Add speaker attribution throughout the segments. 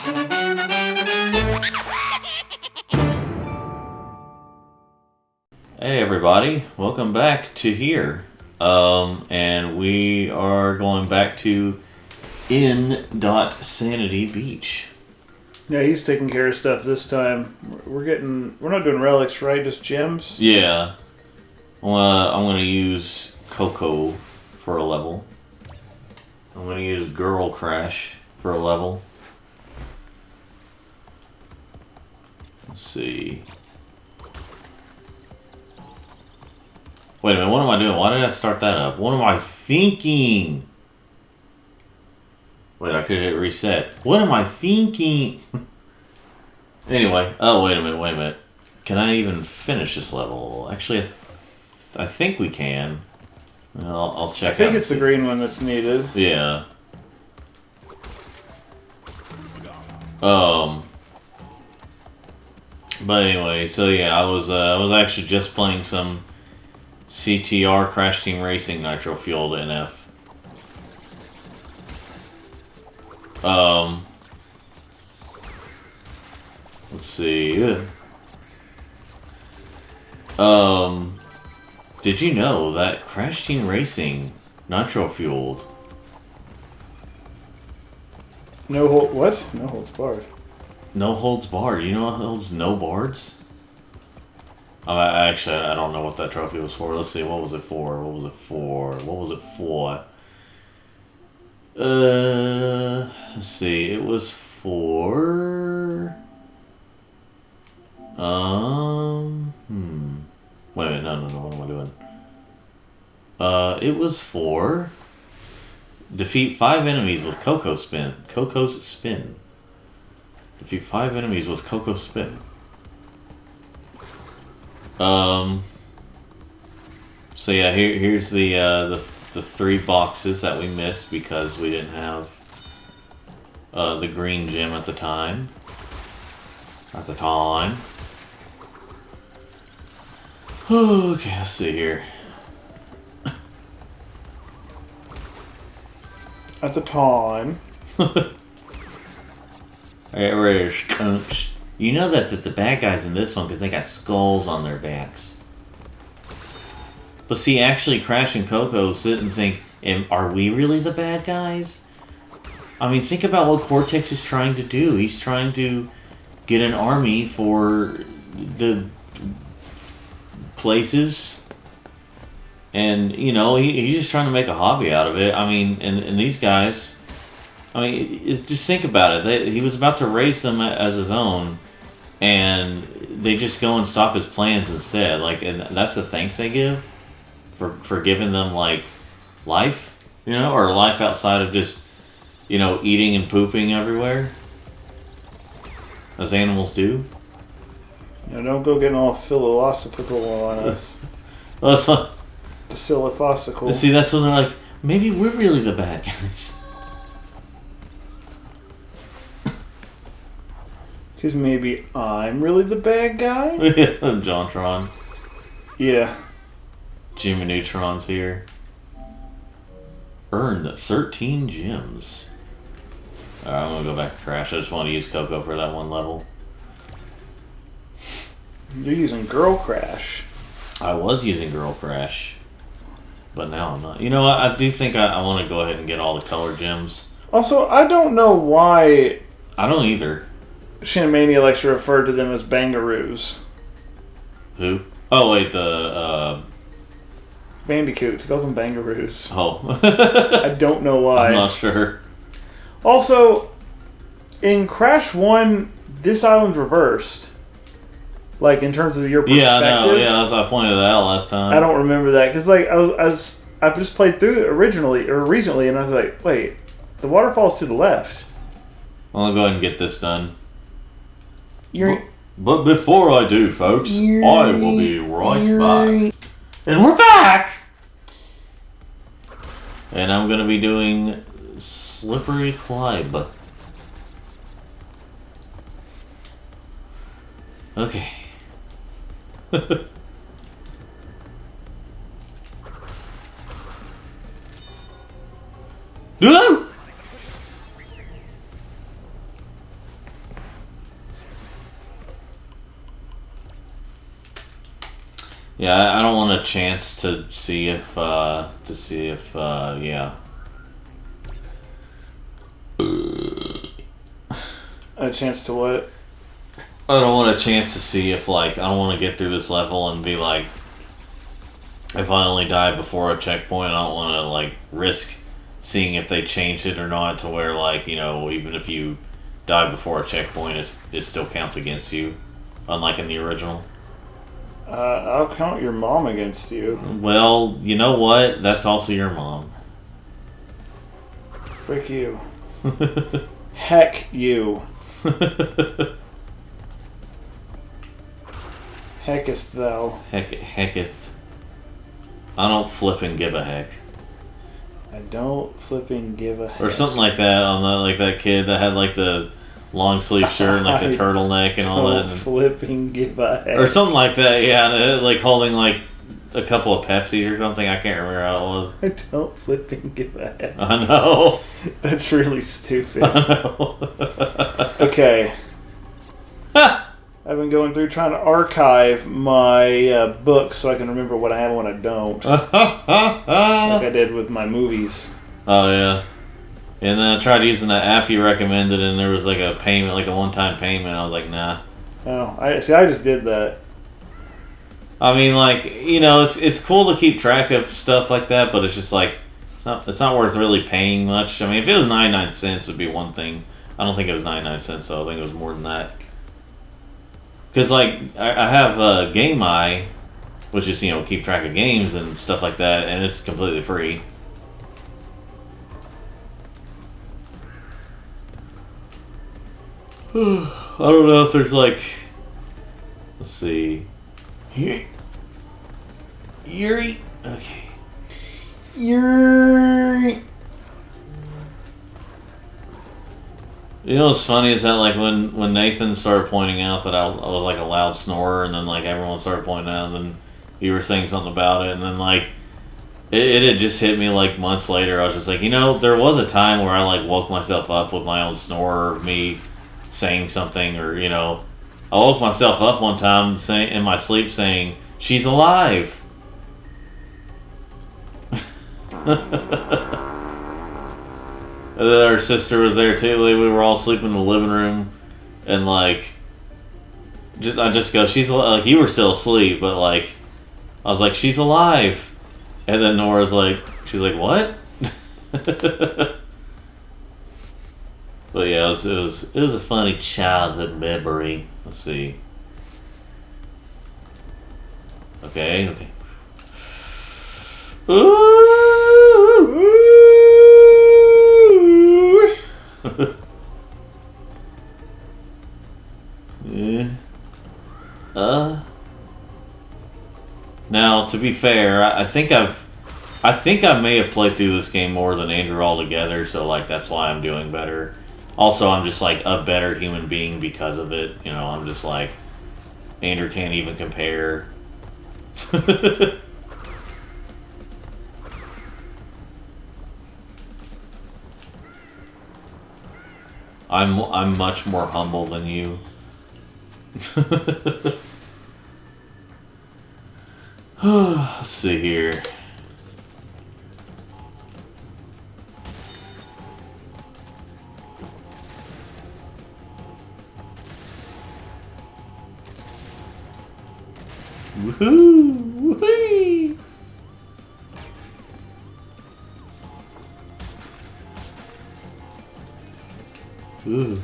Speaker 1: Hey everybody, welcome back to here. And we are going back to Sanity Beach.
Speaker 2: Yeah, he's taking care of stuff this time. We're not doing relics, right? Just gems?
Speaker 1: Yeah. I'm gonna use Coco for a level. I'm gonna use Girl Crash for a level. Let's see. Wait a minute, what am I doing? Why did I start that up? What am I thinking? Wait, I could hit reset. What am I thinking? Anyway, oh, wait a minute. Can I even finish this level? Actually, I think we can. I'll check.
Speaker 2: I think it's the green one that's needed.
Speaker 1: Yeah. But anyway, so yeah, I was actually just playing some CTR Crash Team Racing Nitro Fueled NF. Let's see. Did you know that Crash Team Racing Nitro Fueled?
Speaker 2: No holds barred.
Speaker 1: No holds barred. You know what holds no bards? Actually, I don't know what that trophy was for. Let's see. What was it for? Let's see. It was for... Wait a minute. No. What am I doing? It was for... Defeat 5 enemies with Coco's Spin. Defeat 5 enemies with Coco's Spin. So yeah, here's the 3 boxes that we missed because we didn't have the green gem at the time. Okay, let's see here.
Speaker 2: At the time.
Speaker 1: Alright, where's Skunks? You know that the bad guys in this one because they got skulls on their backs. But see, actually, Crash and Coco sit and think, are we really the bad guys? I mean, think about what Cortex is trying to do. He's trying to get an army for the places. And, you know, he's just trying to make a hobby out of it. I mean, and these guys... I mean, just think about it. He was about to raise them as his own, and they just go and stop his plans instead. Like, and that's the thanks they give for giving them, like, life, you know, or life outside of just, you know, eating and pooping everywhere, as animals do.
Speaker 2: You know, don't go getting all philosophical on us.
Speaker 1: Well, that's what.
Speaker 2: The philosophical.
Speaker 1: See, that's when they're like, maybe we're really the bad guys.
Speaker 2: Because maybe I'm really the bad guy?
Speaker 1: JonTron.
Speaker 2: Yeah.
Speaker 1: Jimmy Neutron's here. Earned 13 gems. Alright, I'm gonna go back to Crash. I just want to use Coco for that one level.
Speaker 2: You're using Girl Crash.
Speaker 1: I was using Girl Crash. But now I'm not. You know what? I do think I want to go ahead and get all the color gems.
Speaker 2: Also, I don't know why...
Speaker 1: I don't either.
Speaker 2: Shanmania likes to refer to them as bangaroos.
Speaker 1: Who? Oh, wait, the,
Speaker 2: Bandicoot. He calls them bangaroos.
Speaker 1: Oh.
Speaker 2: I don't know why.
Speaker 1: I'm not sure.
Speaker 2: Also, in Crash 1, this island's reversed. Like, in terms of your perspective.
Speaker 1: Yeah, I know. Yeah, I pointed that out last time.
Speaker 2: I don't remember that. Because, like, I just played through it recently, and I was like, wait, the waterfall's to the left.
Speaker 1: I'll go ahead and get this done.
Speaker 3: But before I do, folks, I will be right back.
Speaker 1: And we're back! And I'm going to be doing Slippery Climb. Okay. Yeah, I don't want a chance to see if yeah.
Speaker 2: A chance to what?
Speaker 1: I don't want a chance to see if, like, I don't want to get through this level and be like, if I only die before a checkpoint, I don't want to, like, risk seeing if they changed it or not to where, like, you know, even if you die before a checkpoint, it still counts against you, unlike in the original.
Speaker 2: I'll count your mom against you.
Speaker 1: Well, you know what? That's also your mom.
Speaker 2: Frick you. Heck you. Heckest thou.
Speaker 1: Hecketh. I don't flippin' give a heck.
Speaker 2: I don't flipping give a heck.
Speaker 1: Or something like that on the, like that kid that had like the long sleeve shirt and like the turtleneck and all that.
Speaker 2: Don't flipping give a heck.
Speaker 1: Or something like that, yeah. And, like holding like a couple of Pepsis or something. I can't remember how it was.
Speaker 2: I don't flipping give a heck.
Speaker 1: I know.
Speaker 2: That's really stupid.
Speaker 1: I know.
Speaker 2: Okay. I've been going through trying to archive my books so I can remember what I have and what I don't. Like I did with my movies.
Speaker 1: Oh, yeah. And then I tried using that app you recommended, and there was like a payment, like a one-time payment. I was like, nah.
Speaker 2: Oh, I just did that.
Speaker 1: I mean, like, you know, it's cool to keep track of stuff like that, but it's just like it's not worth really paying much. I mean, if it was 99 cents, it'd be one thing. I don't think it was 99 cents, though. I think it was more than that. Because, like, I have Game Eye, which is, you know, keep track of games and stuff like that, and it's completely free. I don't know if there's, like, let's see. Yuri? Okay.
Speaker 2: Yuri.
Speaker 1: You know what's funny is that, like, when Nathan started pointing out that I was like a loud snorer, and then like everyone started pointing out, and then you were saying something about it, and then like it had just hit me like months later. I was just like, you know, there was a time where I like woke myself up with my own snore, or me saying something, or you know, I woke myself up one time saying in my sleep saying, "She's alive." And then our sister was there too. Like, we were all sleeping in the living room, and like, I just go, she's like, you were still asleep, but like, I was like, she's alive, and then Nora's like, she's like, what? But yeah, it was a funny childhood memory. Let's see. Okay. Ooh. Yeah. Now, to be fair, I think I may have played through this game more than Andrew altogether, so like that's why I'm doing better. Also, I'm just like a better human being because of it. You know, I'm just like Andrew can't even compare. I'm much more humble than you. Let's see here. Woohoo! Woohoo! Ooh.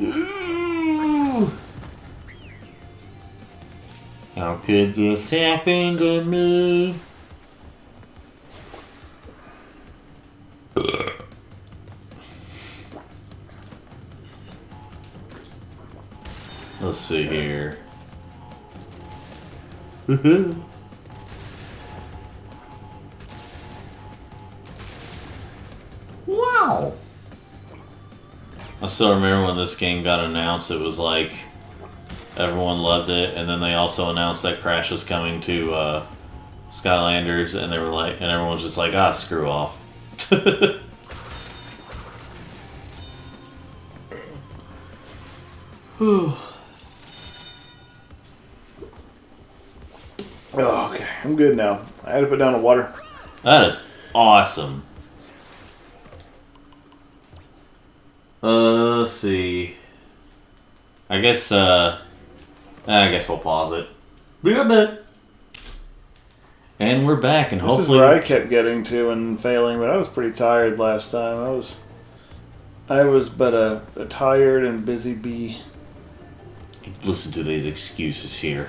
Speaker 1: Ooh. How could this happen to me? Let's see here. Woohoo! Wow! I still remember when this game got announced, it was like everyone loved it, and then they also announced that Crash was coming to Skylanders, and they were like, and everyone was just like, ah, screw off.
Speaker 2: Oh, okay. I'm good now. I had to put down the water.
Speaker 1: That is awesome. Let's see. I guess I'll pause it. Be a bit. And we're back, and
Speaker 2: This
Speaker 1: hopefully
Speaker 2: is where I kept getting to and failing, but I was pretty tired last time. I was but a tired and busy bee.
Speaker 1: listen to these excuses here.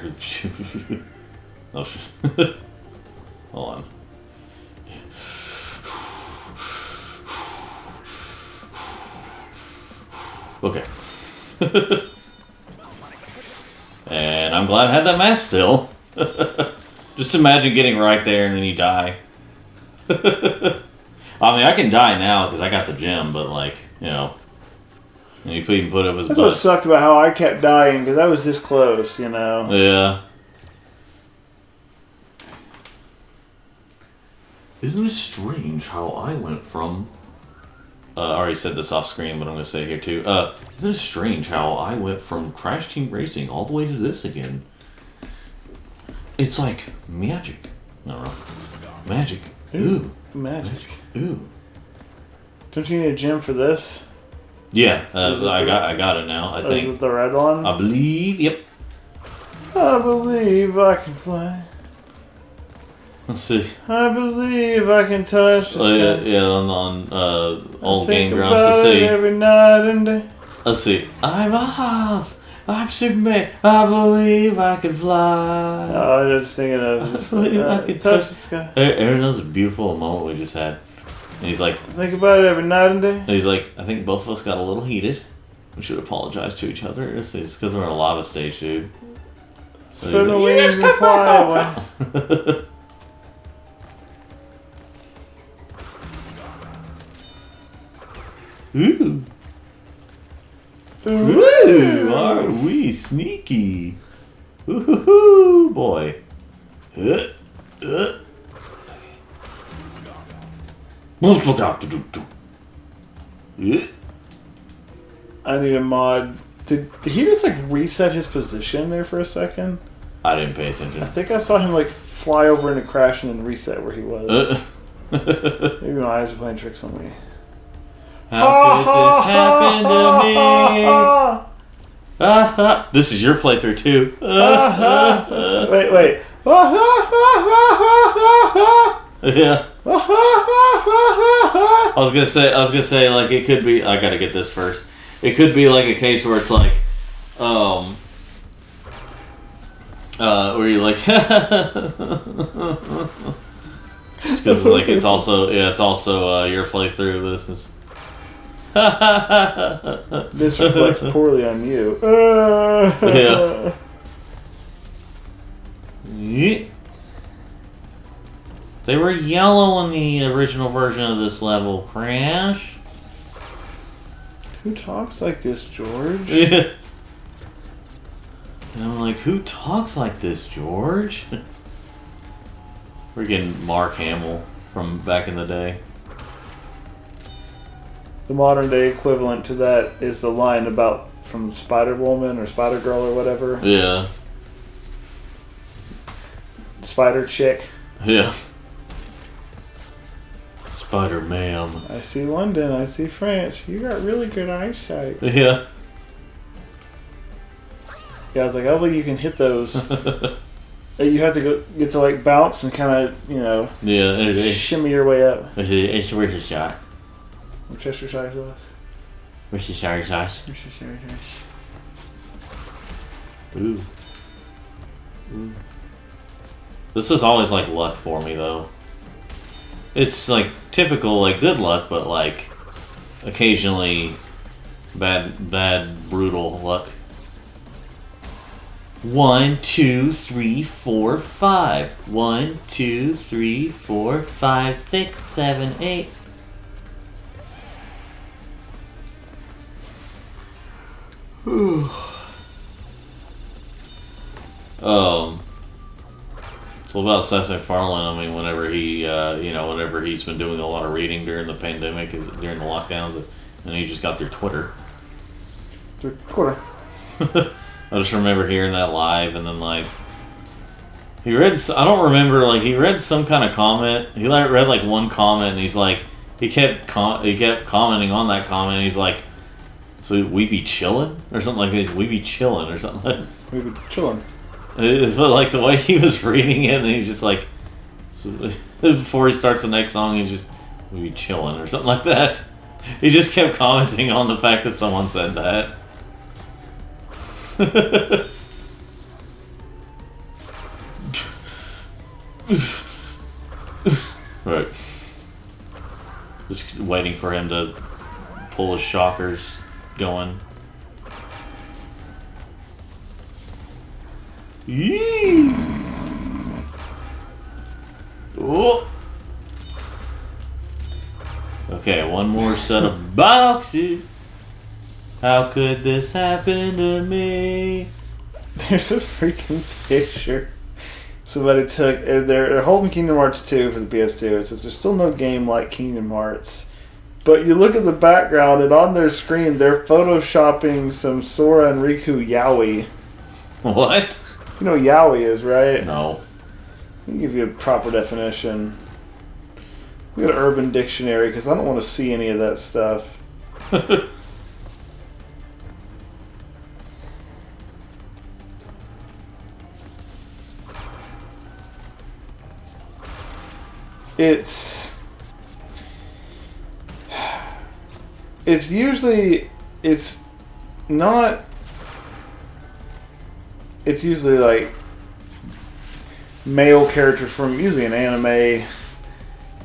Speaker 1: Oh, hold on. Okay. And I'm glad I had that mask still. Just imagine getting right there and then you die. I mean, I can die now because I got the gem, but like, you know, and you even put up his
Speaker 2: That's
Speaker 1: butt.
Speaker 2: what sucked about how I kept dying, because I was this close, you know.
Speaker 1: Yeah. Isn't it strange how I went from... I already said this off screen, but I'm going to say it here too. Isn't it strange how I went from Crash Team Racing all the way to this again? It's like magic. I don't know. Magic. Ooh.
Speaker 2: Magic.
Speaker 1: Ooh.
Speaker 2: Don't you need a gem for this?
Speaker 1: Yeah, I got it now, I
Speaker 2: Is
Speaker 1: think.
Speaker 2: it the red one?
Speaker 1: I believe, yep.
Speaker 2: I believe I can fly.
Speaker 1: Let's see.
Speaker 2: I believe I can touch the sky.
Speaker 1: Yeah, on old
Speaker 2: Think
Speaker 1: game grounds.
Speaker 2: about
Speaker 1: Let's
Speaker 2: it
Speaker 1: see.
Speaker 2: every night and day.
Speaker 1: Let's see. I'm off. I'm Superman. I believe I can fly.
Speaker 2: Oh, I'm just thinking of just like,
Speaker 1: I can
Speaker 2: touch the sky.
Speaker 1: Aaron, that was a beautiful moment we just had. And he's like,
Speaker 2: Think about it every night and day.
Speaker 1: I think both of us got a little heated. We should apologize to each other. It's because we're in a lava stage, dude. So
Speaker 2: Spin the
Speaker 1: he's
Speaker 2: wings and fly away.
Speaker 1: like, Ooh. Ooh, are we sneaky? Ooh, boy.
Speaker 2: I need a mod. Did he just like reset his position there for a second?
Speaker 1: I didn't pay
Speaker 2: I
Speaker 1: attention.
Speaker 2: think I saw him like fly over into crash and then reset where he was. Maybe my eyes are playing tricks on me.
Speaker 1: How could this happen to me? This is your playthrough too.
Speaker 2: Wait.
Speaker 1: Yeah. I was gonna say, like, it could be. I gotta get this first. It could be like a case where it's like, where you're like, just because like it's also your playthrough. This is.
Speaker 2: This reflects poorly on you.
Speaker 1: Yeah. Yeah. They were yellow in the original version of this level, Crash.
Speaker 2: Who talks like this, George?
Speaker 1: Yeah. And I'm like, who talks like this, George? We're getting Mark Hamill from back in the day.
Speaker 2: The modern day equivalent to that is the line about from Spider Woman or Spider Girl or whatever.
Speaker 1: Yeah.
Speaker 2: Spider Chick.
Speaker 1: Yeah. Spider-Man.
Speaker 2: I see London. I see France. You got really good eyesight.
Speaker 1: Yeah.
Speaker 2: Yeah, I was like, hopefully you can hit those. You have to get to like bounce and kind of, you know,
Speaker 1: Yeah.
Speaker 2: shimmy your way up.
Speaker 1: It's worth a shot.
Speaker 2: Worcestershire sauce.
Speaker 1: Where's the sour sauce?
Speaker 2: Worcestershire sauce.
Speaker 1: Ooh. Ooh. This is always like luck for me though. It's like typical like good luck, but like occasionally bad brutal luck. 1, 2, 3, 4, 5. 1, 2, 3, 4, 5, 6, 7, 8. So about Seth MacFarlane, I mean, whenever he's been doing a lot of reading during the pandemic, during the lockdowns, and he just got their Twitter.
Speaker 2: Their Twitter.
Speaker 1: I just remember hearing that live, and then like, He read. I don't remember. Like he read some kind of comment. He read like one comment, and he's like, he kept commenting on that comment. And he's like, "So we be chilling or something like this. We be chilling or something." Like,
Speaker 2: We be chilling.
Speaker 1: it's like the way he was reading it, and he's just like, so, before he starts the next song, he's just, "We be chilling" or something like that. He just kept commenting on the fact that someone said that. Right. Just waiting for him to pull his shockers going. Yee! Oh! Okay, one more set of boxes. How could this happen to me?
Speaker 2: There's a freaking picture. Somebody took. They're holding Kingdom Hearts 2 for the PS2. It says there's still no game like Kingdom Hearts. But you look at the background, and on their screen, they're photoshopping some Sora and Riku yaoi.
Speaker 1: What?
Speaker 2: You know what yaoi is, right?
Speaker 1: No.
Speaker 2: Let me give you a proper definition. We got an Urban Dictionary, because I don't want to see any of that stuff. It's usually like male characters from usually an anime,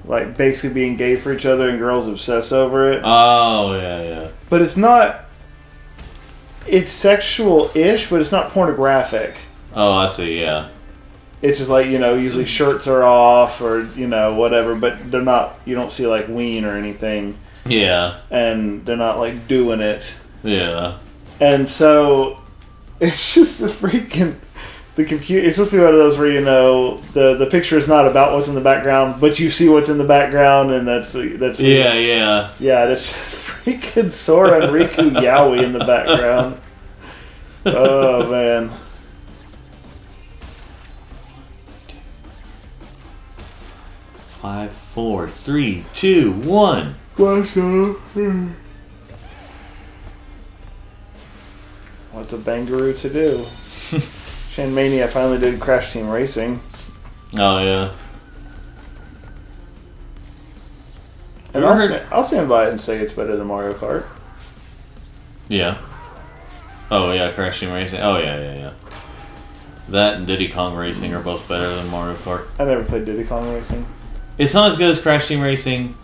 Speaker 2: like basically being gay for each other and girls obsess over it.
Speaker 1: Oh, yeah.
Speaker 2: But it's not. It's sexual-ish, but it's not pornographic.
Speaker 1: Oh, I see, yeah.
Speaker 2: It's just like, usually shirts are off or, whatever, but they're not, you don't see like ween or anything.
Speaker 1: Yeah.
Speaker 2: And they're not like doing it.
Speaker 1: Yeah.
Speaker 2: And so it's just the computer. It's supposed to be one of those where, the picture is not about what's in the background, but you see what's in the background, and that's
Speaker 1: Yeah.
Speaker 2: Yeah, that's just freaking Sora and Riku yaoi in the background. Oh, man.
Speaker 1: Five, 4, 3, 2, 1.
Speaker 2: What's up? What's a Bangaroo to do? Shane Mania finally did Crash Team Racing.
Speaker 1: Oh, yeah.
Speaker 2: And I'll stand by it and say it's better than Mario Kart.
Speaker 1: Yeah. Oh, yeah, Crash Team Racing. Oh, yeah. That and Diddy Kong Racing are both better than Mario Kart.
Speaker 2: I never played Diddy Kong Racing.
Speaker 1: It's not as good as Crash Team Racing,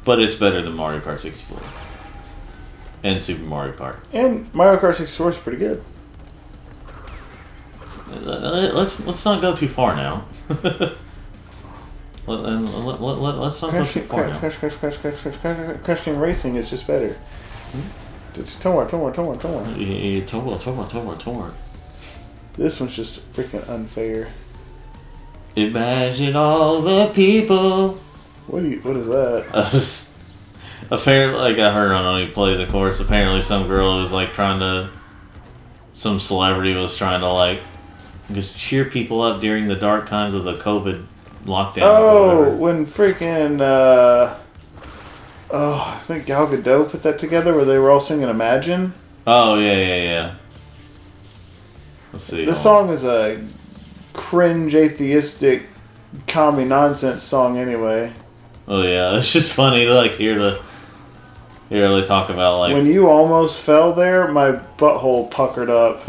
Speaker 1: but it's better than Mario Kart 64. And Super Mario Kart.
Speaker 2: And Mario Kart 64 is pretty good.
Speaker 1: Let's not go too far now. Let's not go too far now.
Speaker 2: Crash Team Racing is just better. Tomorrow.
Speaker 1: Yeah, tomorrow.
Speaker 2: This one's just freaking unfair.
Speaker 1: Imagine all the people.
Speaker 2: What is that?
Speaker 1: Apparently, like I heard on he plays, of course. Apparently, some girl was like some celebrity was trying to like just cheer people up during the dark times of the COVID lockdown.
Speaker 2: Oh, when freaking I think Gal Gadot put that together where they were all singing Imagine.
Speaker 1: Oh yeah. Let's see.
Speaker 2: This song is a cringe atheistic commie nonsense song anyway.
Speaker 1: Oh yeah, it's just funny to like hear they talk about like
Speaker 2: when you almost fell there, my butthole puckered up.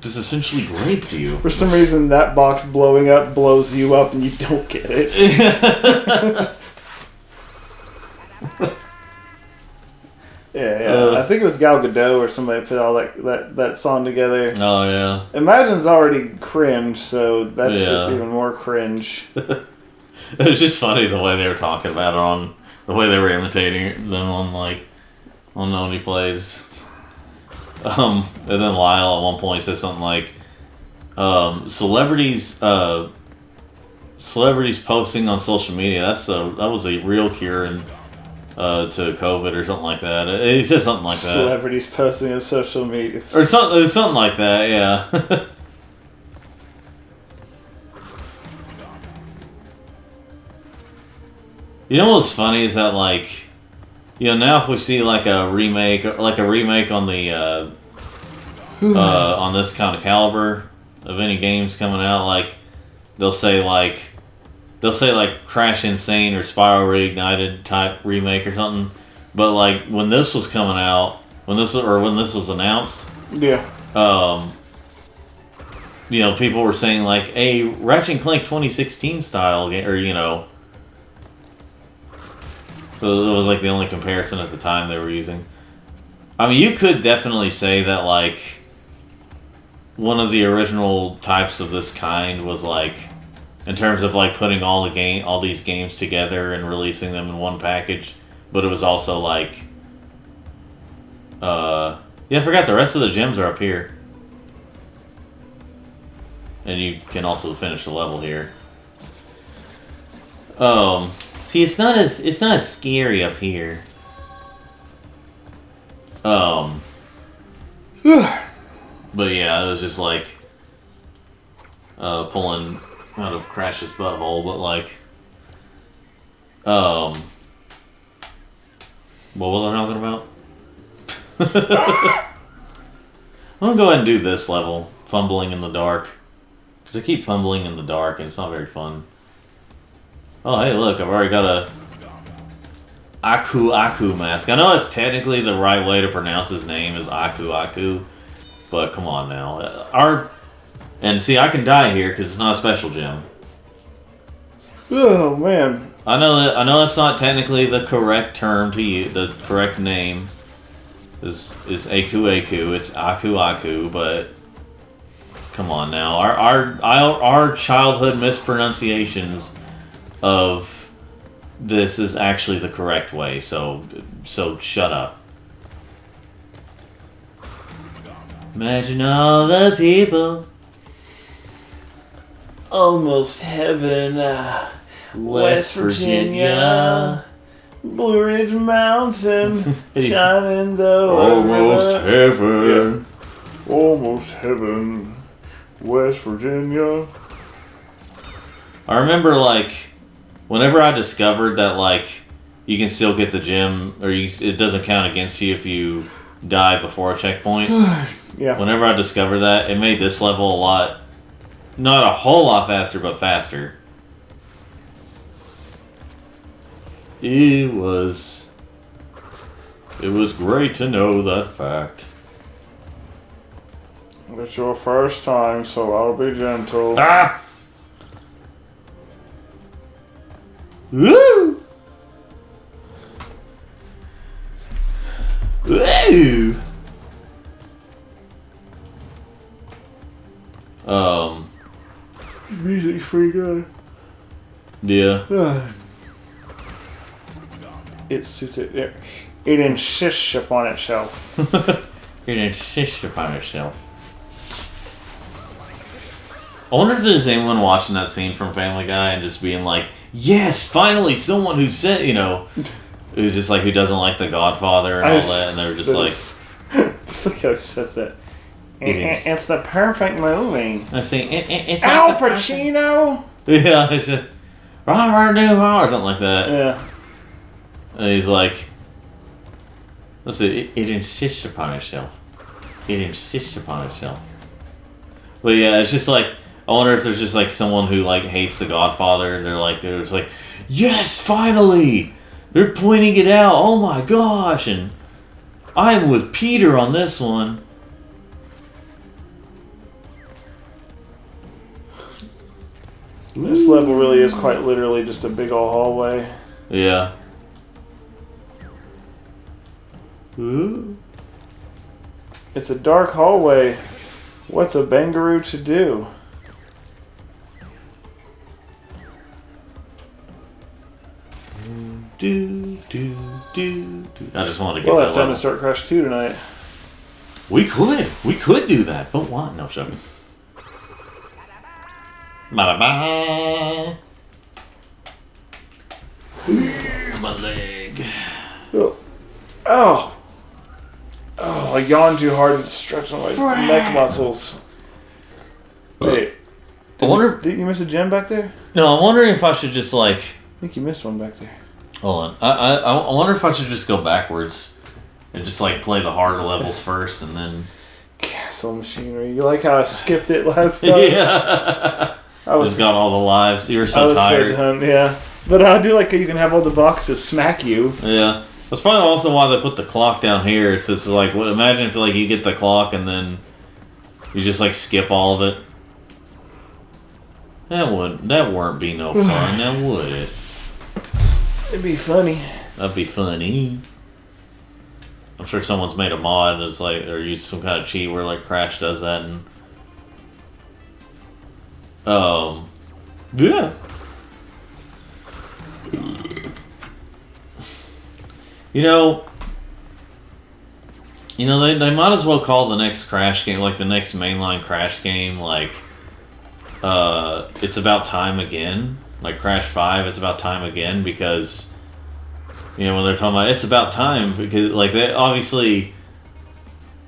Speaker 1: Just essentially raped you.
Speaker 2: For some reason, that box blowing up blows you up, and you don't get it. Yeah. I think it was Gal Gadot or somebody put all that song together.
Speaker 1: Oh yeah.
Speaker 2: Imagine's already cringe, so that's just even more cringe.
Speaker 1: It was just funny the way they were talking about it on the way they were imitating them on Only Plays. And then Lyle at one point said something like, celebrities posting on social media. That was a real cure, and to COVID or something like that. He said something like that.
Speaker 2: Celebrities posting on social media.
Speaker 1: Or something like that, yeah. You know what's funny is that, like, now if we see like a remake on the on this kind of caliber of any games coming out, like they'll say like Crash Insane or Spiral Reignited type remake or something. But like when this was coming out, when this was announced,
Speaker 2: yeah,
Speaker 1: people were saying like a Ratchet and Clank 2016 style game, or so it was like the only comparison at the time they were using. I mean, you could definitely say that like one of the original types of this kind was like, in terms of like putting all these games together and releasing them in one package, but it was also like, I forgot the rest of the gems are up here, and you can also finish the level here. See, it's not as scary up here. But yeah, it was just like pulling out of Crash's butthole, but like what was I talking about? I'm gonna go ahead and do this level, fumbling in the dark, because I keep fumbling in the dark and it's not very fun. Oh, hey, look, I've already got a Aku mask. I know it's technically the right way to pronounce his name is Aku, but come on now. And see, I can die here because it's not a special gem.
Speaker 2: Oh, man.
Speaker 1: I know that's not technically the correct term to use. The correct name is Aku. It's Aku, but come on now. Our childhood mispronunciations of this is actually the correct way, so shut up. Imagine all the people.
Speaker 2: Almost heaven, West Virginia, Blue Ridge Mountain, shining the
Speaker 3: Almost heaven.
Speaker 2: Yeah. Almost heaven, West Virginia.
Speaker 1: I remember, like, whenever I discovered that, like, you can still get the gem, or it doesn't count against you if you die before a checkpoint.
Speaker 2: Yeah.
Speaker 1: Whenever I discovered that, it made this level a lot, not a whole lot faster, but faster. It was great to know that fact.
Speaker 2: It's your first time, so I'll be gentle.
Speaker 1: Ah! Woo! Woo!
Speaker 2: Music's pretty good.
Speaker 1: Yeah.
Speaker 2: It suited it. It insists upon itself.
Speaker 1: It insists upon itself. I wonder if there's anyone watching that scene from Family Guy and just being like, yes, finally someone who said, who's just like, who doesn't like The Godfather and all that, and they're just like...
Speaker 2: Just look how she says that. It's the perfect movie.
Speaker 1: I say, it's
Speaker 2: Al Pacino?
Speaker 1: Yeah, it's just, Robert Duvall, or something like that.
Speaker 2: Yeah.
Speaker 1: And he's like, let's see, it insists upon itself. It insists upon itself. But yeah, it's just like, I wonder if there's just like someone who like hates The Godfather, and they're just like, yes, finally! They're pointing it out, oh my gosh, and I'm with Peter on this one.
Speaker 2: This level really is quite literally just a big old hallway.
Speaker 1: Yeah. Ooh.
Speaker 2: It's a dark hallway. What's a bangaroo to do?
Speaker 1: I just wanted to get
Speaker 2: We'll
Speaker 1: that
Speaker 2: have time
Speaker 1: level.
Speaker 2: to start Crash 2 tonight.
Speaker 1: We could do that, but what? No, shut up. Bye-bye. My leg.
Speaker 2: Oh, I yawned too hard and stretched on my neck muscles. Hey, did you miss a gem back there?
Speaker 1: No, I'm wondering if I should just like.
Speaker 2: I think you missed one back there.
Speaker 1: Hold on. I wonder if I should just go backwards and just like play the harder levels first and then.
Speaker 2: Castle machinery. You like how I skipped it last time?
Speaker 1: Yeah. I was just got all the lives. You were so tired.
Speaker 2: So done, yeah. But I do like how you can have all the boxes smack you.
Speaker 1: Yeah. That's probably also why they put the clock down here. So it's like, what? Imagine if like you get the clock and then you just like skip all of it. That wouldn't be no fun, now would it?
Speaker 2: It'd be funny.
Speaker 1: That'd be funny. I'm sure someone's made a mod that's like, or used some kind of cheat where like Crash does that and yeah. You know, they might as well call the next Crash game, like the next mainline Crash game, like, It's About Time Again. Like Crash 5, It's About Time Again, because, when they're talking about It's About Time, because, like, they obviously,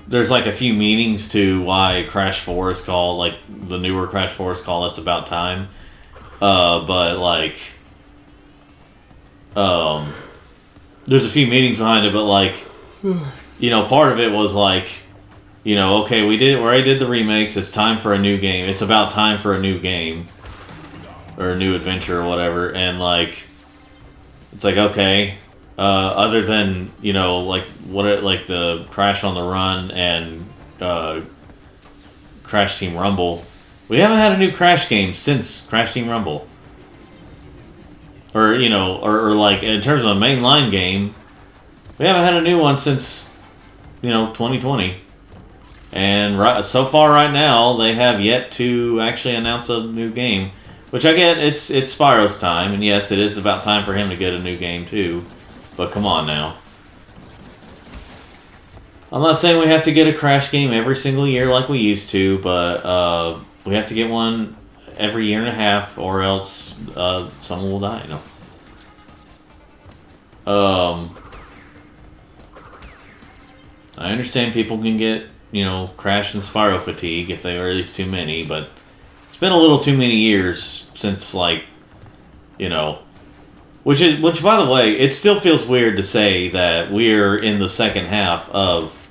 Speaker 1: there's, like, a few meanings to why Crash 4 is called, like, the newer Crash 4 is called It's About Time. But, like, there's a few meanings behind it, but, like, part of it was, like, okay, we already did the remakes, it's time for a new game. It's about time for a new game. Or a new adventure or whatever, and, like, it's like, okay, other than, like, like the Crash on the Run and, Crash Team Rumble, we haven't had a new Crash game since Crash Team Rumble. Or, or like, in terms of a mainline game, we haven't had a new one since, 2020. And so far right now, they have yet to actually announce a new game. Which I get, it's Spyro's time, and yes, it is about time for him to get a new game too. But come on now. I'm not saying we have to get a Crash game every single year like we used to, but we have to get one every year and a half, or else someone will die, I understand people can get, Crash and Spyro fatigue if they release too many, but it's been a little too many years since, like, which by the way, it still feels weird to say that we're in the second half of,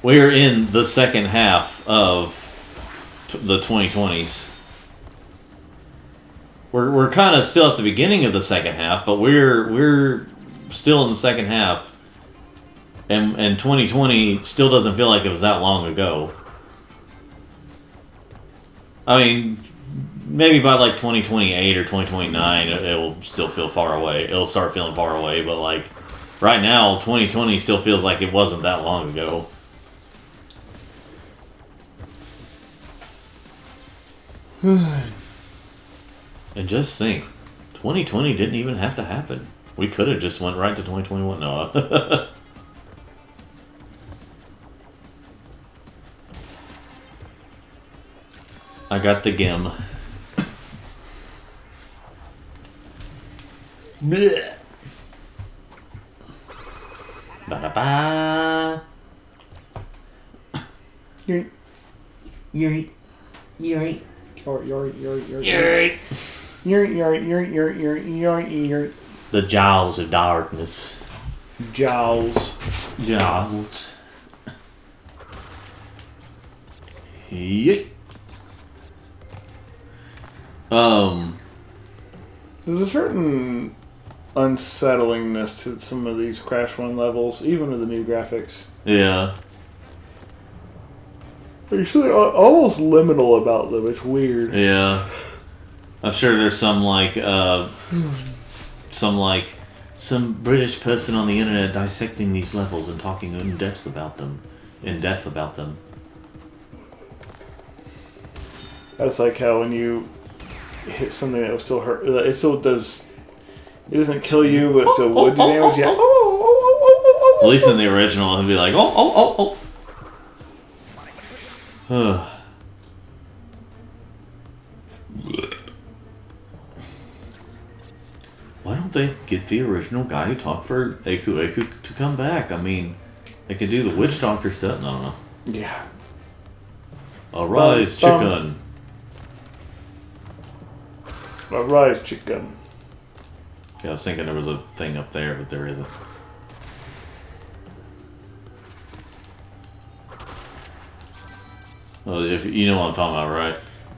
Speaker 1: we're in the second half of the 2020s. We're kind of still at the beginning of the second half, but we're still in the second half. And 2020 still doesn't feel like it was that long ago. I mean, maybe by like 2028 or 2029, it will still feel far away. It'll start feeling far away, but like right now, 2020 still feels like it wasn't that long ago. And just think, 2020 didn't even have to happen. We could have just went right to 2021. No. I got the gem. Blech. Ba-da-ba. You're the jaws of darkness.
Speaker 2: Jaws.
Speaker 1: Yeet.
Speaker 2: There's a certain unsettlingness to some of these Crash 1 levels, even with the new graphics.
Speaker 1: Yeah.
Speaker 2: They're actually almost liminal about them. It's weird.
Speaker 1: Yeah. I'm sure there's some British person on the internet dissecting these levels and talking in depth about them.
Speaker 2: That's like how when you hit something that will still hurt, it still does. It doesn't kill you, but it still would do damage. Yeah.
Speaker 1: At least in the original, it'd be like, oh. Why don't they get the original guy who talked for Aku to come back? I mean, they could do the witch doctor stuff. No.
Speaker 2: Yeah.
Speaker 1: Arise, chicken.
Speaker 2: Arise, chicken.
Speaker 1: Yeah, I was thinking there was a thing up there, but there isn't. Well, if you know what I'm talking about, right?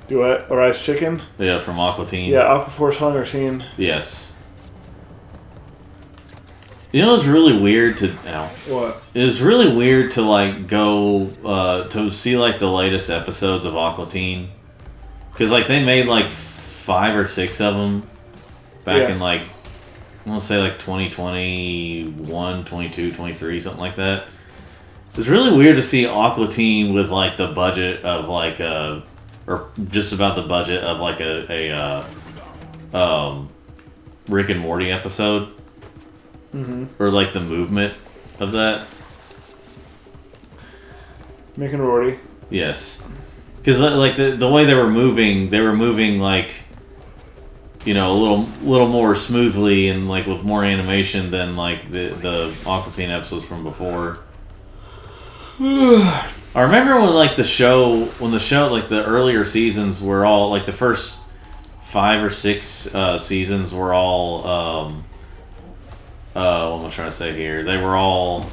Speaker 2: Do what? Arise, chicken?
Speaker 1: Yeah, from Aqua Teen.
Speaker 2: Yeah, Aqua Force Hunger Scene.
Speaker 1: Yes. You know, it's really weird to
Speaker 2: What?
Speaker 1: It's really weird to like go to see like the latest episodes of Aqua Teen, because like they made like 5 or 6 of them back in like I want to say like 2021, 22, 23, something like that. It's really weird to see Aqua Teen with like the budget of like or just about the budget of like a Rick and Morty episode.
Speaker 2: Mm-hmm.
Speaker 1: Or like the movement of that.
Speaker 2: Mick and Rory.
Speaker 1: Yes. Because like the way they were moving like, you know, a little more smoothly and like with more animation than like the Aqua Teen episodes from before. I remember when like the show like the earlier seasons were all like the first 5 or 6 seasons were all what am I trying to say here? They were all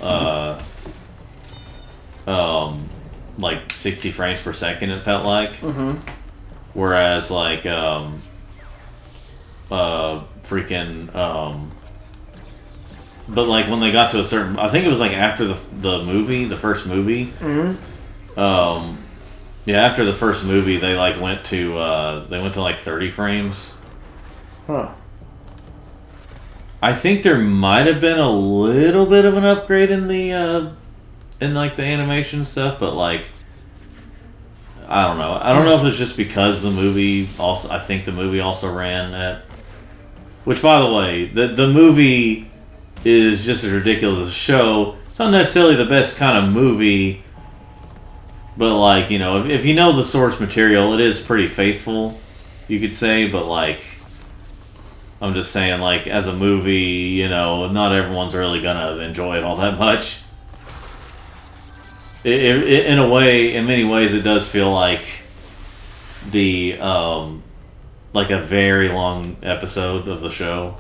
Speaker 1: like 60 frames per second, it felt like.
Speaker 2: Mm-hmm.
Speaker 1: Whereas like but like when they got to a certain, I think it was like after the first movie.
Speaker 2: Mm-hmm.
Speaker 1: Yeah, after the first movie, they like went to like 30 frames.
Speaker 2: Huh.
Speaker 1: I think there might have been a little bit of an upgrade in the like the animation stuff, but like I don't know. I don't know if it's just because the movie also. I think the movie also ran at. Which, by the way, the movie is just as ridiculous as a show. It's not necessarily the best kind of movie, but like, you know, if you know the source material, it is pretty faithful, you could say. But like, I'm just saying, like, as a movie, you know, not everyone's really gonna enjoy it all that much. In a way, in many ways, it does feel like the like a very long episode of the show,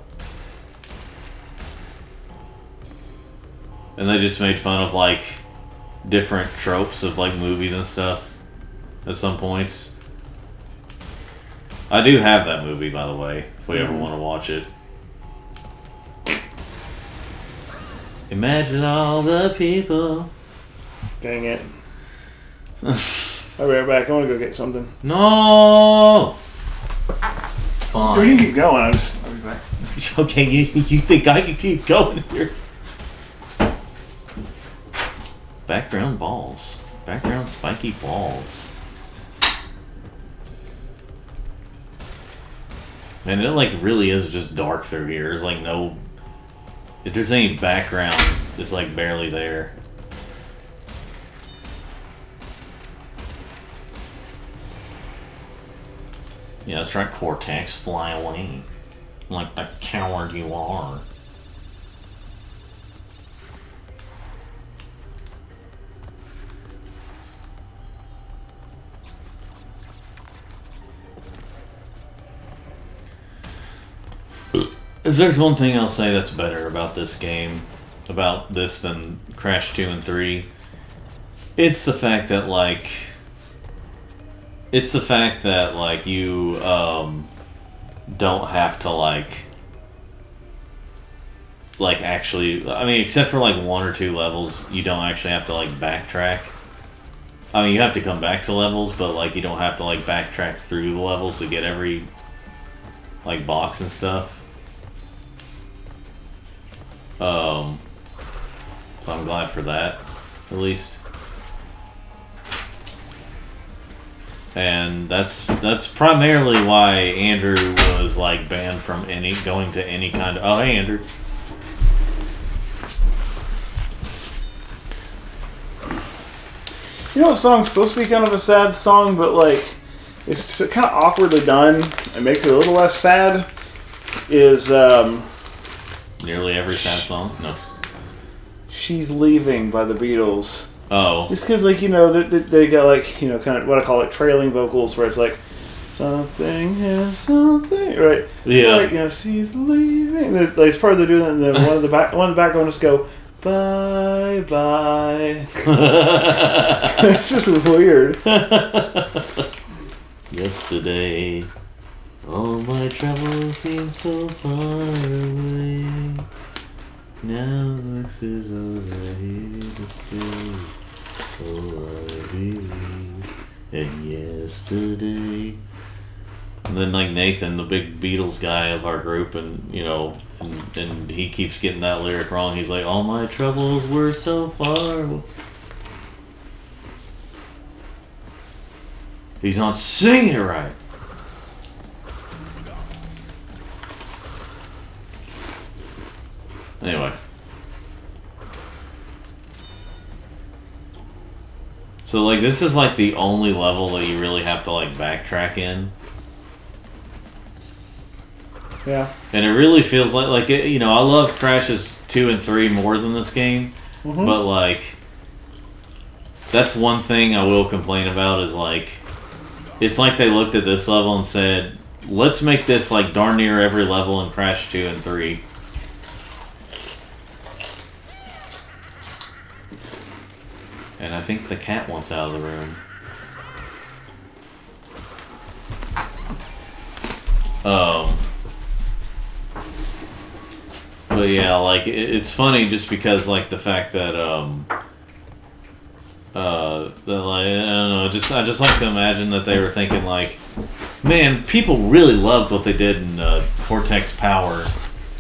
Speaker 1: and they just made fun of like different tropes of like movies and stuff at some points. I do have that movie, by the way, if we ever want to watch it. Imagine all the people.
Speaker 2: Dang it. I'll be right back. I want to go get something.
Speaker 1: No! Fine.
Speaker 2: You can keep going. I'll be back.
Speaker 1: Okay, you think I can keep going here? Background balls. Background spiky balls. Man, it like really is just dark through here. There's like no... If there's any background, it's like barely there. Yeah, that's right, Cortex. Fly away. Like the coward you are. If there's one thing I'll say that's better about this game, about this than Crash 2 and 3, it's the fact that like... It's the fact that like you don't have to like actually, I mean, except for like 1 or 2 levels, you don't actually have to like backtrack. I mean, you have to come back to levels, but like you don't have to like backtrack through the levels to get every like box and stuff. So I'm glad for that, at least. And that's primarily why Andrew was like banned from going to any kind of... Oh, hey, Andrew.
Speaker 2: You know what song's supposed to be kind of a sad song, but like it's kind of awkwardly done. It makes it a little less sad. Is
Speaker 1: Nearly every sad song. No.
Speaker 2: She's Leaving by the Beatles.
Speaker 1: Oh.
Speaker 2: Just because, like, you know, they got, like, you know, kind of what I call it trailing vocals where it's like, something has something, right?
Speaker 1: Yeah.
Speaker 2: Like, you know, she's leaving. Like, it's part of the doing that, and then one of the background just go, bye bye. It's just weird.
Speaker 1: Yesterday, all my troubles seem so far away. Now this is over here to stay. Oh, I believe. And yesterday. And then, like, Nathan, the big Beatles guy of our group, and, you know, and he keeps getting that lyric wrong. He's like, all my troubles were so far away. He's not singing it right. Anyway. So, like, this is, like, the only level that you really have to, like, backtrack in.
Speaker 2: Yeah.
Speaker 1: And it really feels like it, you know, I love Crashes 2 and 3 more than this game.
Speaker 2: Mm-hmm.
Speaker 1: But, like, that's one thing I will complain about is, like, it's like they looked at this level and said, let's make this, like, darn near every level in Crash 2 and 3. And I think the cat wants out of the room. But yeah, like, it's funny just because, like, the fact that, that, like, I don't know, I just like to imagine that they were thinking, like, man, people really loved what they did in Cortex Power.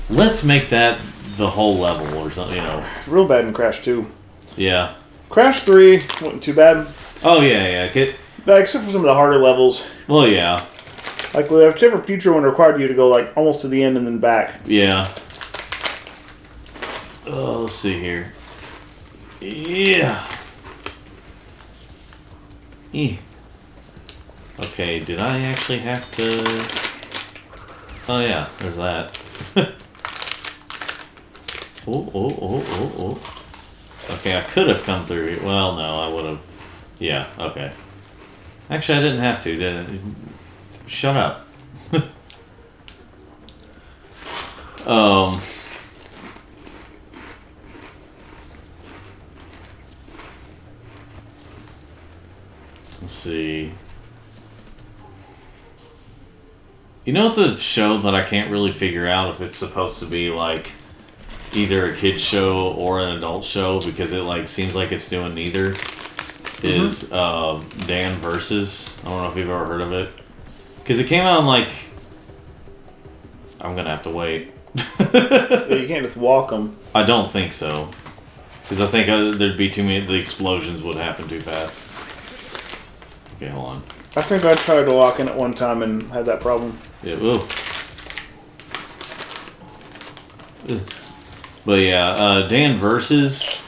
Speaker 1: Let's make that the whole level or something, you know.
Speaker 2: It's real bad in Crash 2.
Speaker 1: Yeah.
Speaker 2: Crash 3 wasn't too bad.
Speaker 1: Oh, yeah.
Speaker 2: Except for some of the harder levels.
Speaker 1: Well, yeah.
Speaker 2: Like, whichever future one required you to go, like, almost to the end and then back.
Speaker 1: Yeah. Oh, let's see here. Yeah. Okay, did I actually have to... Oh, yeah, there's that. Oh. Okay, I could have come through here. Well, no, I would have. Yeah, okay. Actually, I didn't have to, did I? Shut up. Let's see. You know, it's a show that I can't really figure out if it's supposed to be, like, either a kid's show or an adult show, because it, like, seems like it's doing neither. Is Dan Versus. I don't know if you've ever heard of it. Because it came out in, like... I'm gonna have to wait.
Speaker 2: You can't just walk them.
Speaker 1: I don't think so. Because I think thered be too many... The explosions would happen too fast. Okay, hold on.
Speaker 2: I think I tried to walk in at one time and had that problem.
Speaker 1: Yeah, ooh. But yeah, Dan Versus...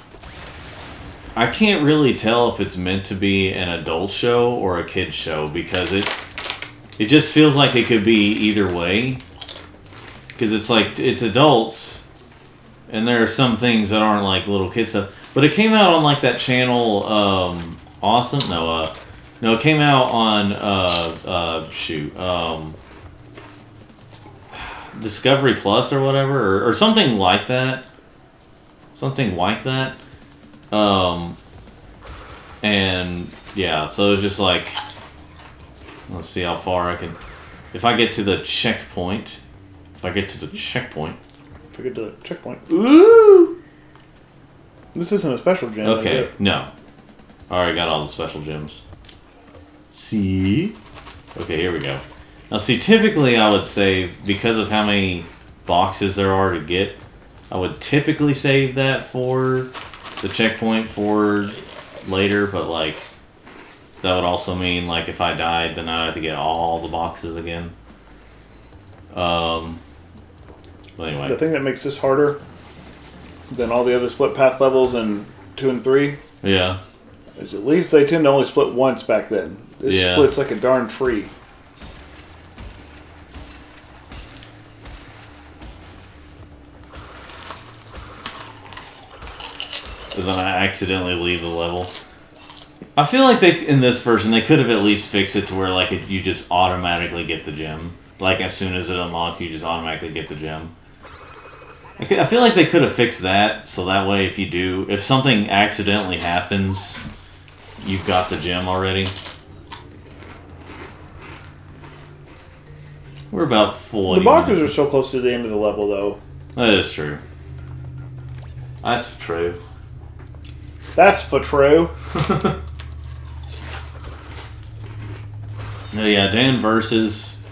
Speaker 1: I can't really tell if it's meant to be an adult show or a kid's show, because it just feels like it could be either way. Because it's like, it's adults, and there are some things that aren't like little kid stuff. But it came out on like that channel, Awesome? No, it came out on, Discovery Plus or whatever, or something like that. Something like that. And yeah, so it's just like, let's see how far I can, if I get to the checkpoint,
Speaker 2: Ooh! This isn't a special gem, is
Speaker 1: okay,
Speaker 2: it?
Speaker 1: no. I already got all the special gems. See? Okay, here we go. Now see, typically I would save, because of how many boxes there are to get, I would typically save that for the checkpoint for later, but like, that would also mean like if I died, then I'd have to get all the boxes again. But anyway.
Speaker 2: The thing that makes this harder than all the other split path levels in 2 and 3
Speaker 1: Yeah.
Speaker 2: is at least they tend to only split once back then. This splits like a darn tree.
Speaker 1: but then I accidentally leave the level. I feel like in this version they could have at least fixed it to where like you just automatically get the gem. Like as soon as it unlocks, you just automatically get the gem. I feel like they could have fixed that so that way if something accidentally happens, you've got the gem already. We're about 40
Speaker 2: The boxes
Speaker 1: minutes.
Speaker 2: are so close to the end of the level, though.
Speaker 1: That is true. That's true.
Speaker 2: That's for true.
Speaker 1: Yeah, Dan versus.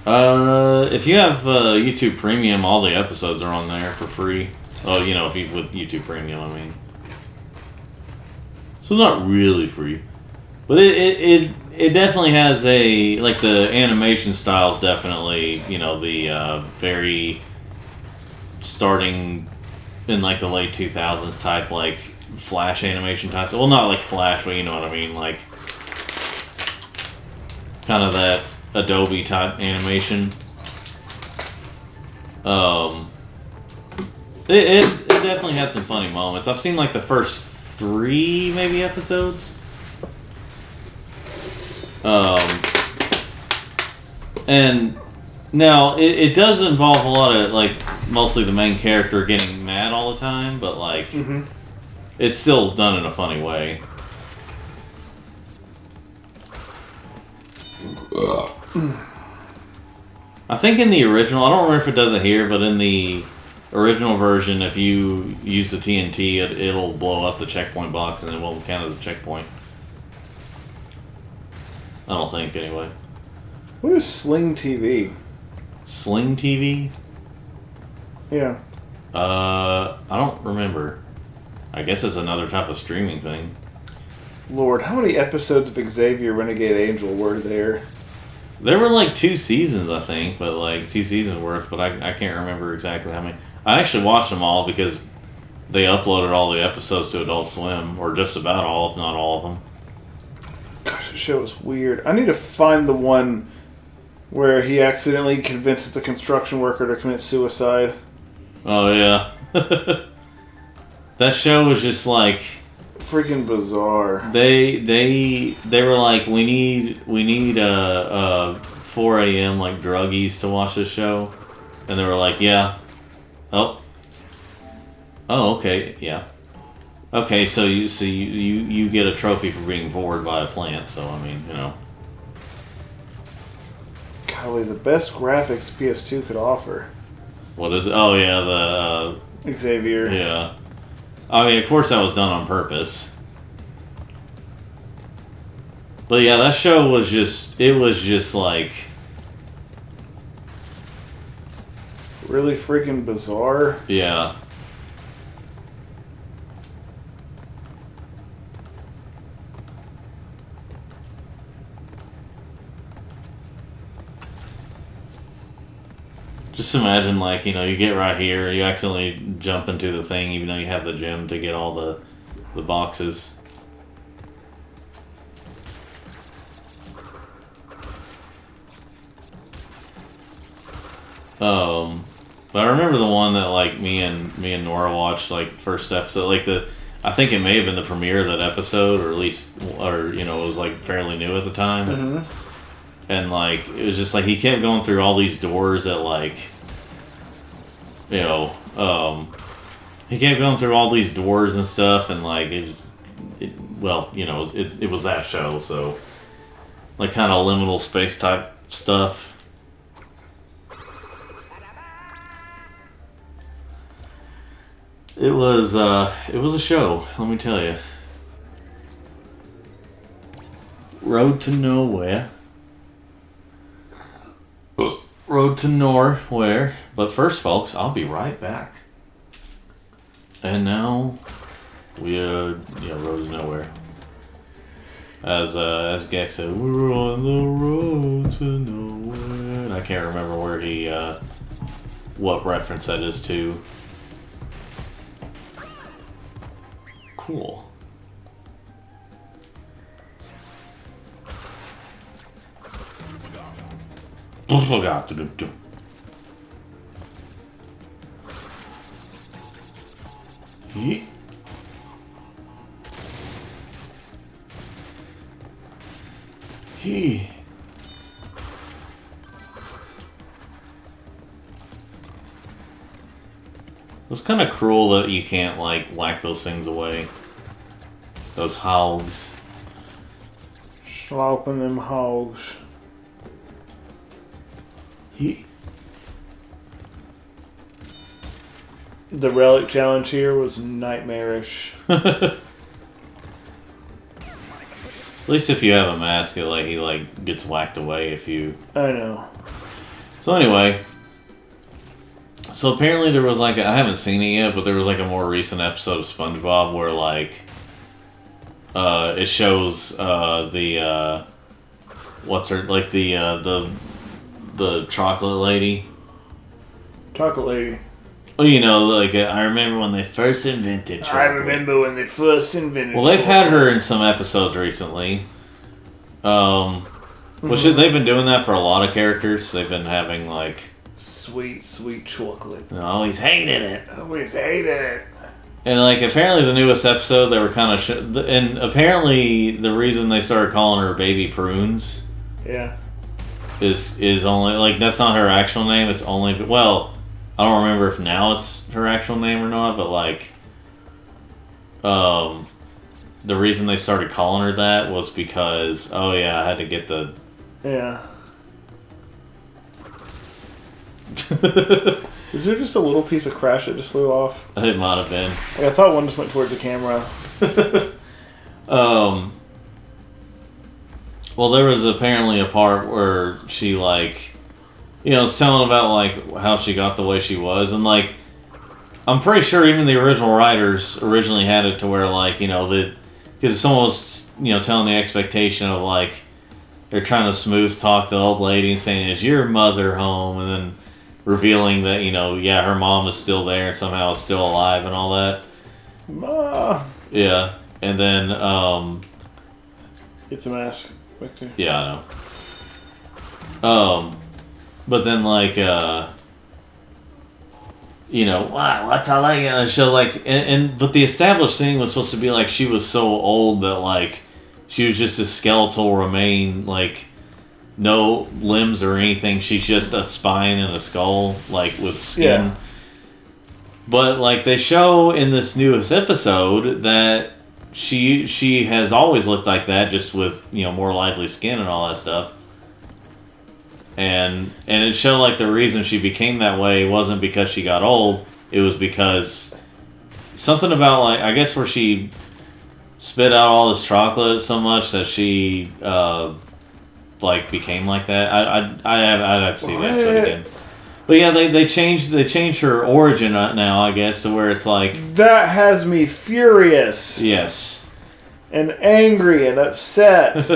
Speaker 1: If you have YouTube Premium, all the episodes are on there for free. Oh, you know, if you with YouTube Premium, I mean. So not really free, but it definitely has a like the animation style is definitely the very starting in like the late 2000s type like Flash animation types. Well, not like Flash, but you know what I mean, like kind of that Adobe type animation. It definitely had some funny moments. I've seen like the first 3 maybe episodes. And now it does involve a lot of like mostly the main character getting mad all the time, but like it's still done in a funny way. I think in the original, I don't remember if it does it here, but in the original version, if you use the TNT, it'll blow up the checkpoint box and it won't count as a checkpoint. I don't think, anyway.
Speaker 2: What is Sling TV?
Speaker 1: Sling TV?
Speaker 2: Yeah.
Speaker 1: I don't remember. I guess it's another type of streaming thing.
Speaker 2: Lord, how many episodes of Xavier Renegade Angel were there?
Speaker 1: There were like 2 seasons, I think, but like 2 seasons worth, but I can't remember exactly how many. I actually watched them all because they uploaded all the episodes to Adult Swim, or just about all, if not all of them.
Speaker 2: Gosh, the show was weird. I need to find the one where he accidentally convinces the construction worker to commit suicide.
Speaker 1: Oh, yeah. That show was just like...
Speaker 2: Freaking bizarre.
Speaker 1: They were like, we need 4 a.m. like druggies to watch this show, and they were like, yeah, oh okay, yeah, okay, so you get a trophy for being bored by a plant. So I mean,
Speaker 2: Golly, the best graphics PS2 could offer.
Speaker 1: what is it? Oh yeah, the
Speaker 2: Xavier.
Speaker 1: yeah. I mean, of course that was done on purpose. But yeah, that show was just like...
Speaker 2: Really freaking bizarre.
Speaker 1: Yeah. Just imagine, like, you get right here, you accidentally jump into the thing even though you have the gem to get all the boxes. But I remember the one that, like, me and Nora watched, like, first episode, like, I think it may have been the premiere of that episode, or at least, it was, like, fairly new at the time.
Speaker 2: Mm-hmm.
Speaker 1: And, like, it was just, like, he kept going through all these doors that, like, he kept going through all these doors and stuff, and, like, it was that show, so, like, kind of liminal space type stuff. It was a show, let me tell you. Road to nowhere. Road to nowhere. But first, folks, I'll be right back. And now, Road to nowhere. As Gex said, we're on the road to nowhere. And I can't remember where what reference that is to. Cool. He. It's kind of cruel that you can't, like, whack those things away. Those hogs.
Speaker 2: Slopping them hogs.
Speaker 1: He.
Speaker 2: The relic challenge here was nightmarish.
Speaker 1: At least if you have a mask, it, like, he, like, gets whacked away if you...
Speaker 2: I know.
Speaker 1: So anyway... So apparently there was, like, I haven't seen it yet, but there was, like, a more recent episode of SpongeBob where, like... it shows, what's her... Like, the chocolate lady.
Speaker 2: Chocolate lady.
Speaker 1: Well, you know, like, I remember when they first invented chocolate.
Speaker 2: I remember when they first invented
Speaker 1: Well, they've had her in some episodes recently. Which they've been doing that for a lot of characters. They've been having, like...
Speaker 2: Sweet, sweet chocolate.
Speaker 1: I always hated it.
Speaker 2: Always hated it.
Speaker 1: And, like, apparently the newest episode, they were kind of... and apparently the reason they started calling her Baby Prunes...
Speaker 2: Yeah.
Speaker 1: Is only... Like, that's not her actual name. It's only... Well... I don't remember if now it's her actual name or not, but, like, the reason they started calling her that was because, oh yeah, I had to get the...
Speaker 2: Yeah. Was there just a little piece of crash that just flew off?
Speaker 1: It might have been.
Speaker 2: Like, I thought one just went towards the camera.
Speaker 1: Well, there was apparently a part where she, like... You know, it's telling about, like, how she got the way she was, and, like, I'm pretty sure even the original writers originally had it to where, like, you know, because it's almost, you know, telling the expectation of, like, they're trying to smooth talk the old lady and saying, is your mother home? And then revealing that, you know, yeah, her mom is still there and somehow is still alive and all that.
Speaker 2: Ma.
Speaker 1: Yeah, and then,
Speaker 2: It's a mask, Victor.
Speaker 1: yeah, I know. But then, like, you know, what's all that? You know, she was like, but the established thing was supposed to be like she was so old that, like, she was just a skeletal remain, like, no limbs or anything. She's just a spine and a skull, like, with skin.
Speaker 2: Yeah.
Speaker 1: But, like, they show in this newest episode that she has always looked like that, just with, you know, more lively skin and all that stuff. And it showed, like, the reason she became that way wasn't because she got old. It was because something about, like, I guess where she spit out all this chocolate so much that she, like, became like that. I'd have to see that episode again. But yeah, they changed her origin now, I guess, to where it's like...
Speaker 2: That has me furious.
Speaker 1: Yes.
Speaker 2: And angry and upset.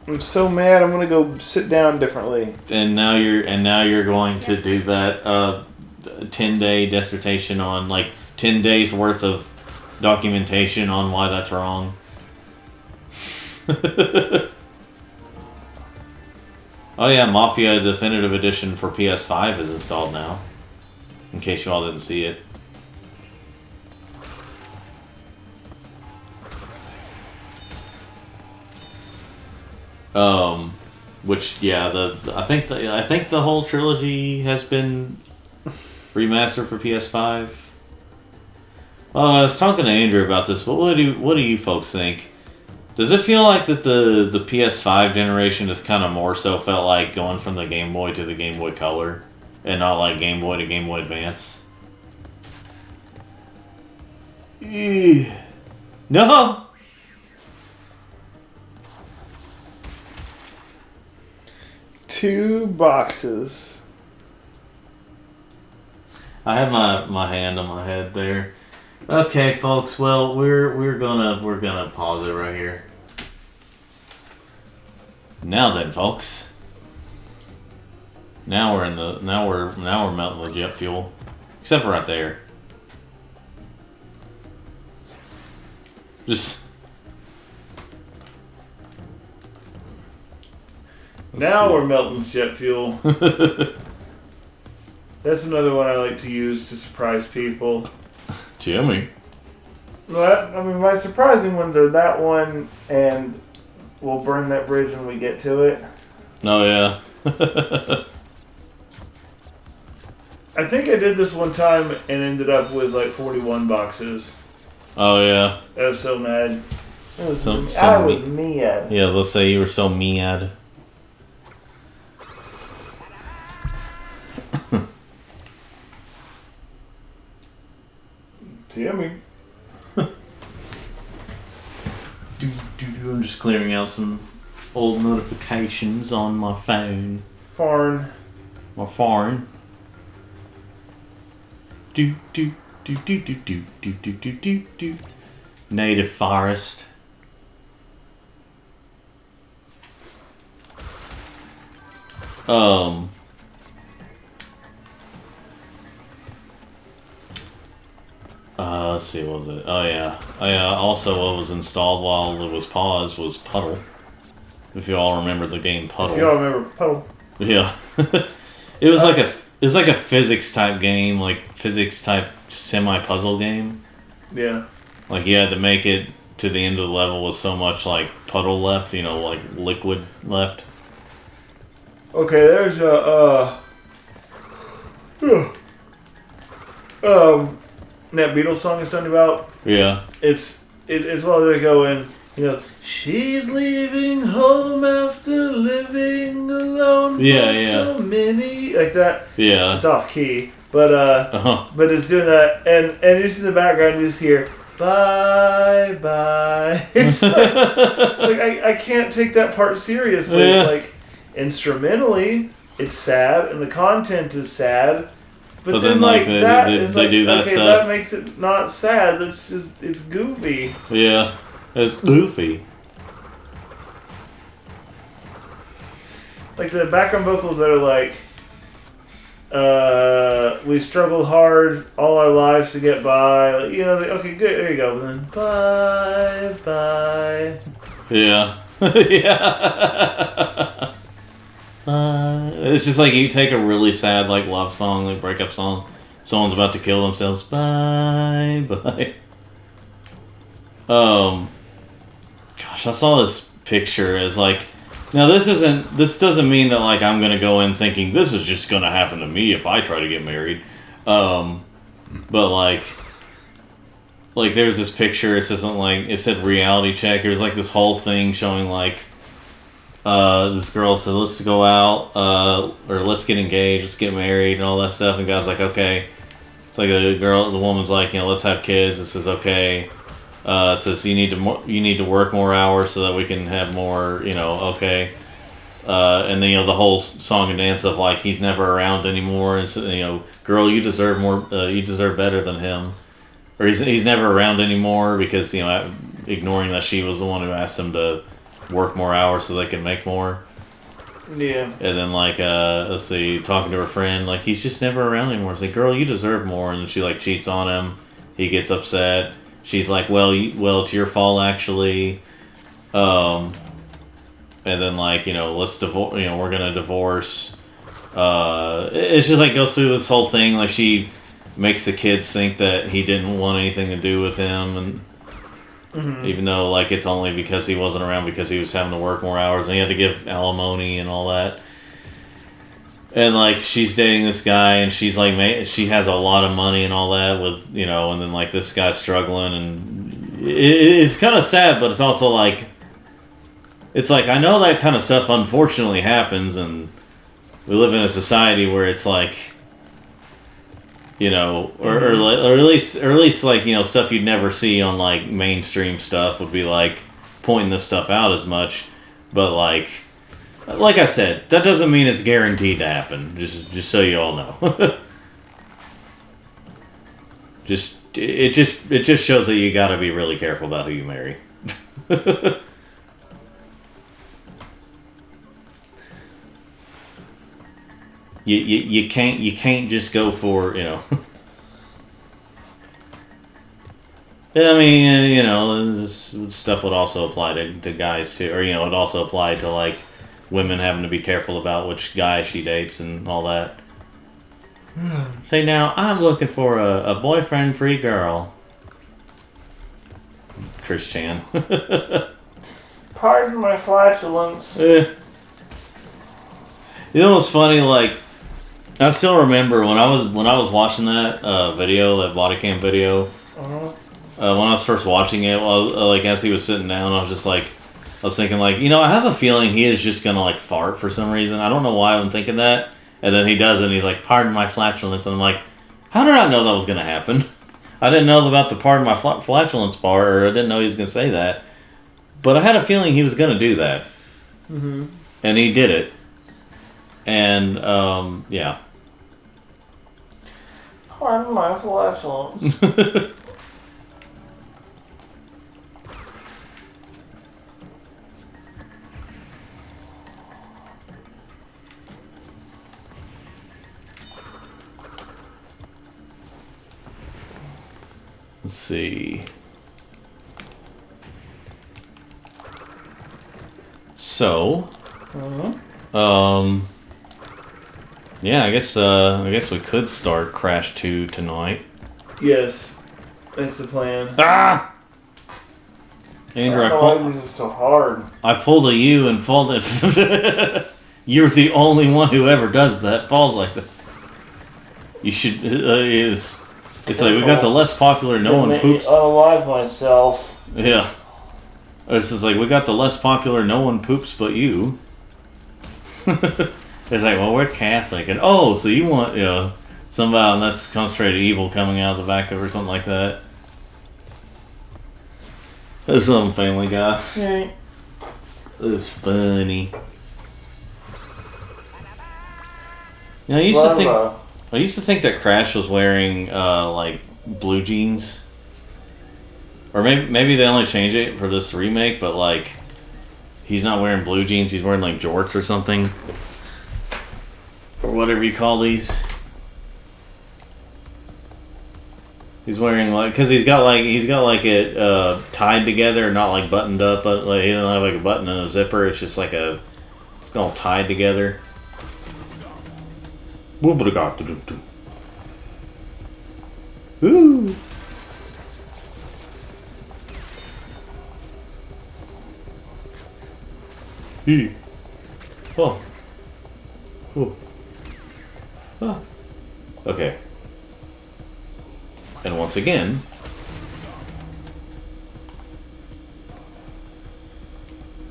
Speaker 2: I'm so mad. I'm gonna go sit down differently.
Speaker 1: And now you're going to do that 10-day dissertation on, like, 10 days worth of documentation on why that's wrong. Oh yeah, Mafia Definitive Edition for PS5 is installed now. In case you all didn't see it. Which, yeah, I think the whole trilogy has been remastered for PS5. I was talking to Andrew about this, but what do you folks think? Does it feel like that the PS5 generation is kind of more so felt like going from the Game Boy to the Game Boy Color, and not like Game Boy to Game Boy Advance? No.
Speaker 2: 2 boxes.
Speaker 1: I have my hand on my head there. Okay, folks. Well, we're gonna pause it right here. Now then, folks. Now we're melting the jet fuel, except for right there. Just.
Speaker 2: Now we're melting jet fuel. That's another one I like to use to surprise people.
Speaker 1: Jimmy.
Speaker 2: Well, I mean, my surprising ones are that one and we'll burn that bridge when we get to it.
Speaker 1: Oh yeah.
Speaker 2: I think I did this one time and ended up with like 41 boxes.
Speaker 1: Oh yeah.
Speaker 2: I was so mad. I was
Speaker 1: So
Speaker 2: mad.
Speaker 1: Yeah, let's say you were so mad.
Speaker 2: Yummy.
Speaker 1: I'm just clearing out some old notifications on my phone.
Speaker 2: Farn.
Speaker 1: My phone. Do do do do do do do do do do do. Native forest. Let's see, what was it? Oh yeah. Also, what was installed while it was paused was Puddle. If you all remember the game Puddle.
Speaker 2: If you all remember Puddle.
Speaker 1: Yeah. It was like a physics type game, like physics type semi-puzzle game.
Speaker 2: Yeah.
Speaker 1: Like you had to make it to the end of the level with so much like puddle left, you know, like liquid left.
Speaker 2: Okay, there's that Beatles song is talking about.
Speaker 1: Yeah.
Speaker 2: It's while they're going, you know, she's leaving home after living alone for so many, like that.
Speaker 1: Yeah.
Speaker 2: It's off key, but but it's doing that, and just in the background you just hear bye bye. It's like, I can't take that part seriously.
Speaker 1: Yeah.
Speaker 2: Like instrumentally, it's sad, and the content is sad. But then like
Speaker 1: they do that
Speaker 2: okay,
Speaker 1: stuff.
Speaker 2: that makes it not sad. That's just, it's goofy.
Speaker 1: Yeah, it's goofy.
Speaker 2: Like the background vocals that are like, we struggled hard all our lives to get by. Like, you know, okay, good, there you go. And then bye bye.
Speaker 1: Yeah, yeah. It's just like you take a really sad like love song, like breakup song. Someone's about to kill themselves. Bye bye. Gosh, I saw this picture as like. Now this doesn't mean that like I'm gonna go in thinking this is just gonna happen to me if I try to get married. But like there's this picture. It isn't like it said reality check. There's like this whole thing showing like. This girl said, let's go out, or let's get engaged, let's get married, and all that stuff. And guy's like, okay. It's like the woman's like, you know, let's have kids. It says, okay. It says you need to work more hours so that we can have more, you know, okay. And then, you know, the whole song and dance of like he's never around anymore, and so, you know, girl, you deserve more, you deserve better than him, or he's never around anymore because, you know, ignoring that she was the one who asked him to work more hours so they can make more.
Speaker 2: Yeah.
Speaker 1: And then like let's see, talking to her friend, like he's just never around anymore. It's like, girl, you deserve more. And then she like cheats on him. He gets upset. She's like, well, it's your fault actually. And then like, you know, let's divorce. You know, we're gonna divorce. It's just like goes through this whole thing. Like she makes the kids think that he didn't want anything to do with him, and. Mm-hmm. Even though, like, it's only because he wasn't around because he was having to work more hours and he had to give alimony and all that. And, like, she's dating this guy and she's, like, she has a lot of money and all that with, you know, and then, like, this guy's struggling and it's kind of sad, but it's also, like, it's like, I know that kind of stuff unfortunately happens and we live in a society where it's, like, you know, or at least like, you know, stuff you'd never see on like mainstream stuff would be like pointing this stuff out as much, but like I said, that doesn't mean it's guaranteed to happen. Just so you all know. It just shows that you got to be really careful about who you marry. You can't just go for, you know. I mean, you know, this stuff would also apply to guys too, or you know, it also applied to like women having to be careful about which guy she dates and all that. Say now, I'm looking for a boyfriend-free girl. Chris Chan.
Speaker 2: Pardon my flatulence.
Speaker 1: You know what's funny? Like, I still remember when I was watching that video, that body cam video. When I was first watching it, like as he was sitting down, I was thinking like, you know, I have a feeling he is just gonna like fart for some reason. I don't know why I'm thinking that. And then he does it, and he's like, "Pardon my flatulence," and I'm like, how did I know that was gonna happen? I didn't know about the pardon my flatulence part, or I didn't know he was gonna say that. But I had a feeling he was gonna do that, and he did it. And yeah.
Speaker 2: Pardon my flatulence.
Speaker 1: Let's see. So, yeah, I guess we could start Crash 2 tonight.
Speaker 2: Yes, that's the plan.
Speaker 1: Ah! Andrew,
Speaker 2: This is so hard.
Speaker 1: I pulled a U and folded. You're the only one who ever does that. Falls like that. You should. It's like we got the less popular no one poops.
Speaker 2: Unalive myself.
Speaker 1: Yeah. It's just like we got the less popular no one poops but you. It's like, well, we're Catholic, and oh, so you want, you know, somehow that's concentrated evil coming out of the back of her or something like that. That's some Family Guy.
Speaker 2: Yeah.
Speaker 1: It's funny. You know, I used to think that Crash was wearing like blue jeans, or maybe they only changed it for this remake, but like he's not wearing blue jeans; he's wearing like jorts or something, or whatever you call these. He's wearing like, because he's got like it tied together, not like buttoned up, but like he doesn't have like a button and a zipper. It's just like it's all tied together. Ooh. Oh. Ooh. Ah. Okay. And once again,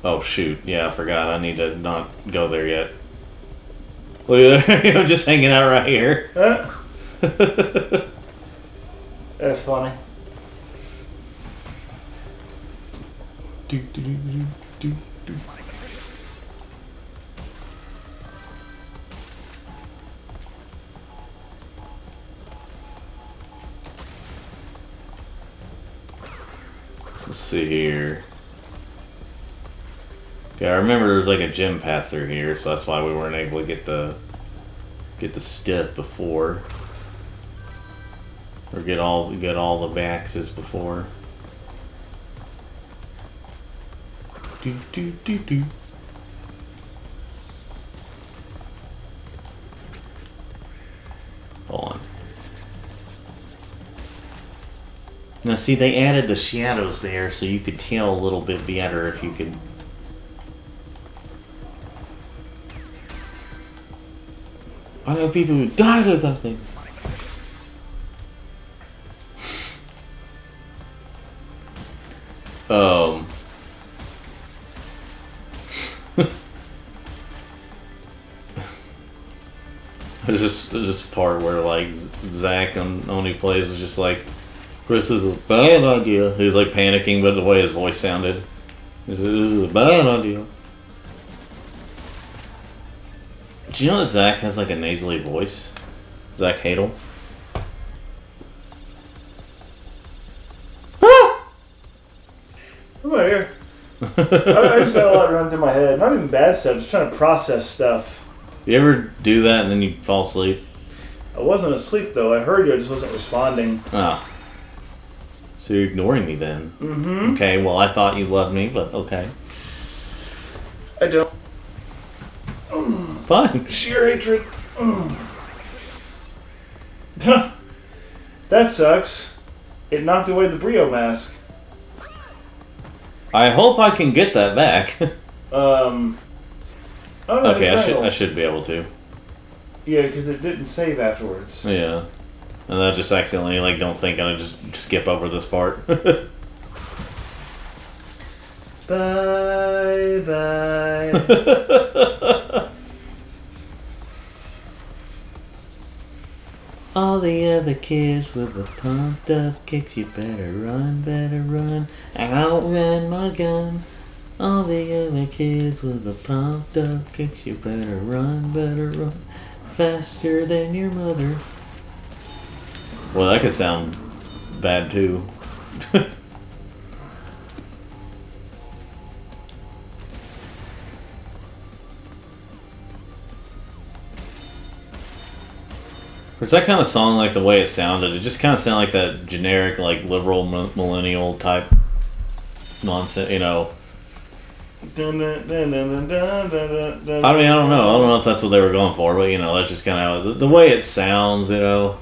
Speaker 1: oh shoot, yeah, I forgot. I need to not go there yet. Look at that. I'm just hanging out right here.
Speaker 2: That's funny.
Speaker 1: Let's see here. Okay, I remember there was like a gym path through here, so that's why we weren't able to get the stuff before, or get all the axes before. Do. Hold on. Now see, they added the shadows there so you could tell a little bit better if you could. I know people who died of that thing. There's this part where like Zach on Only Plays was just like, Chris, this is a bad idea. He was like panicking, but the way his voice sounded, he said, this is a bad idea. Do you know that Zach has like a nasally voice? Zach Hadel.
Speaker 2: I'm right here. I just had a lot running through my head. Not even bad stuff, just trying to process stuff.
Speaker 1: You ever do that and then you fall asleep?
Speaker 2: I wasn't asleep though. I heard you, I just wasn't responding.
Speaker 1: Ah. So you're ignoring me then?
Speaker 2: Mm-hmm.
Speaker 1: Okay, well I thought you loved me, but okay.
Speaker 2: I don't.
Speaker 1: Fine.
Speaker 2: Sheer hatred. That sucks. It knocked away the Brio mask.
Speaker 1: I hope I can get that back.
Speaker 2: Oh, no,
Speaker 1: Okay, I
Speaker 2: triangle.
Speaker 1: should be able to.
Speaker 2: Yeah, because it didn't save afterwards.
Speaker 1: Yeah. And I just accidentally, like, don't think I'm gonna just skip over this part.
Speaker 2: Bye bye.
Speaker 1: All the other kids with the pumped up kicks, you better run, outrun my gun. All the other kids with the pumped up kicks, you better run, faster than your mother. Well, that could sound bad too. Is that kind of song, like the way it sounded, it just kind of sounded like that generic, like liberal millennial type nonsense, you know. I mean, I don't know if that's what they were going for, but you know, that's just kind of the way it sounds, you know.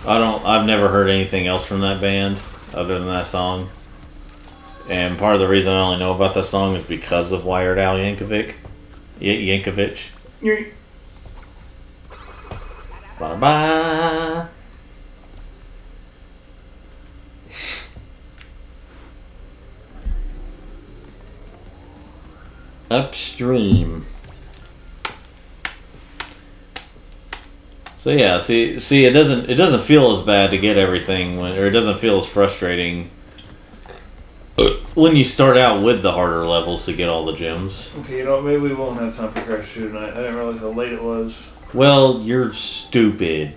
Speaker 1: I've never heard anything else from that band other than that song. And part of the reason I only know about that song is because of Weird Al Yankovic. Bye-bye. Upstream. So yeah, see, it doesn't feel as bad to get everything or it doesn't feel as frustrating when you start out with the harder levels to get all the gems.
Speaker 2: Okay, you know what? Maybe we won't have time for Crash 2 tonight. I didn't realize how late it was.
Speaker 1: Well, you're stupid.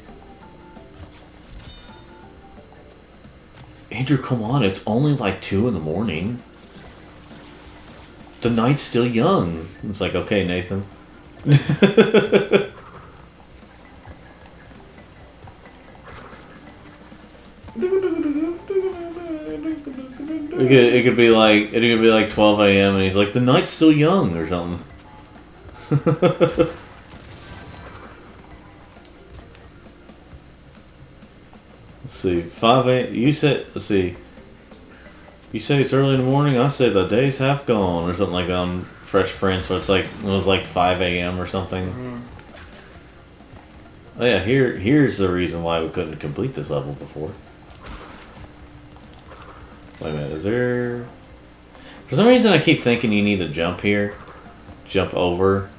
Speaker 1: Andrew, come on, it's only like 2 in the morning. The night's still young. It's like, okay, Nathan. It could be like 12 a.m. and he's like, the night's still young or something. Let's see, 5 a.m. You said, let's see. You say it's early in the morning. I say the day's half gone or something like that on Fresh Prince. So it was like 5 a.m. or something. Mm-hmm. Oh yeah, here's the reason why we couldn't complete this level before. Wait a minute, is there... For some reason I keep thinking you need to jump here. Jump over.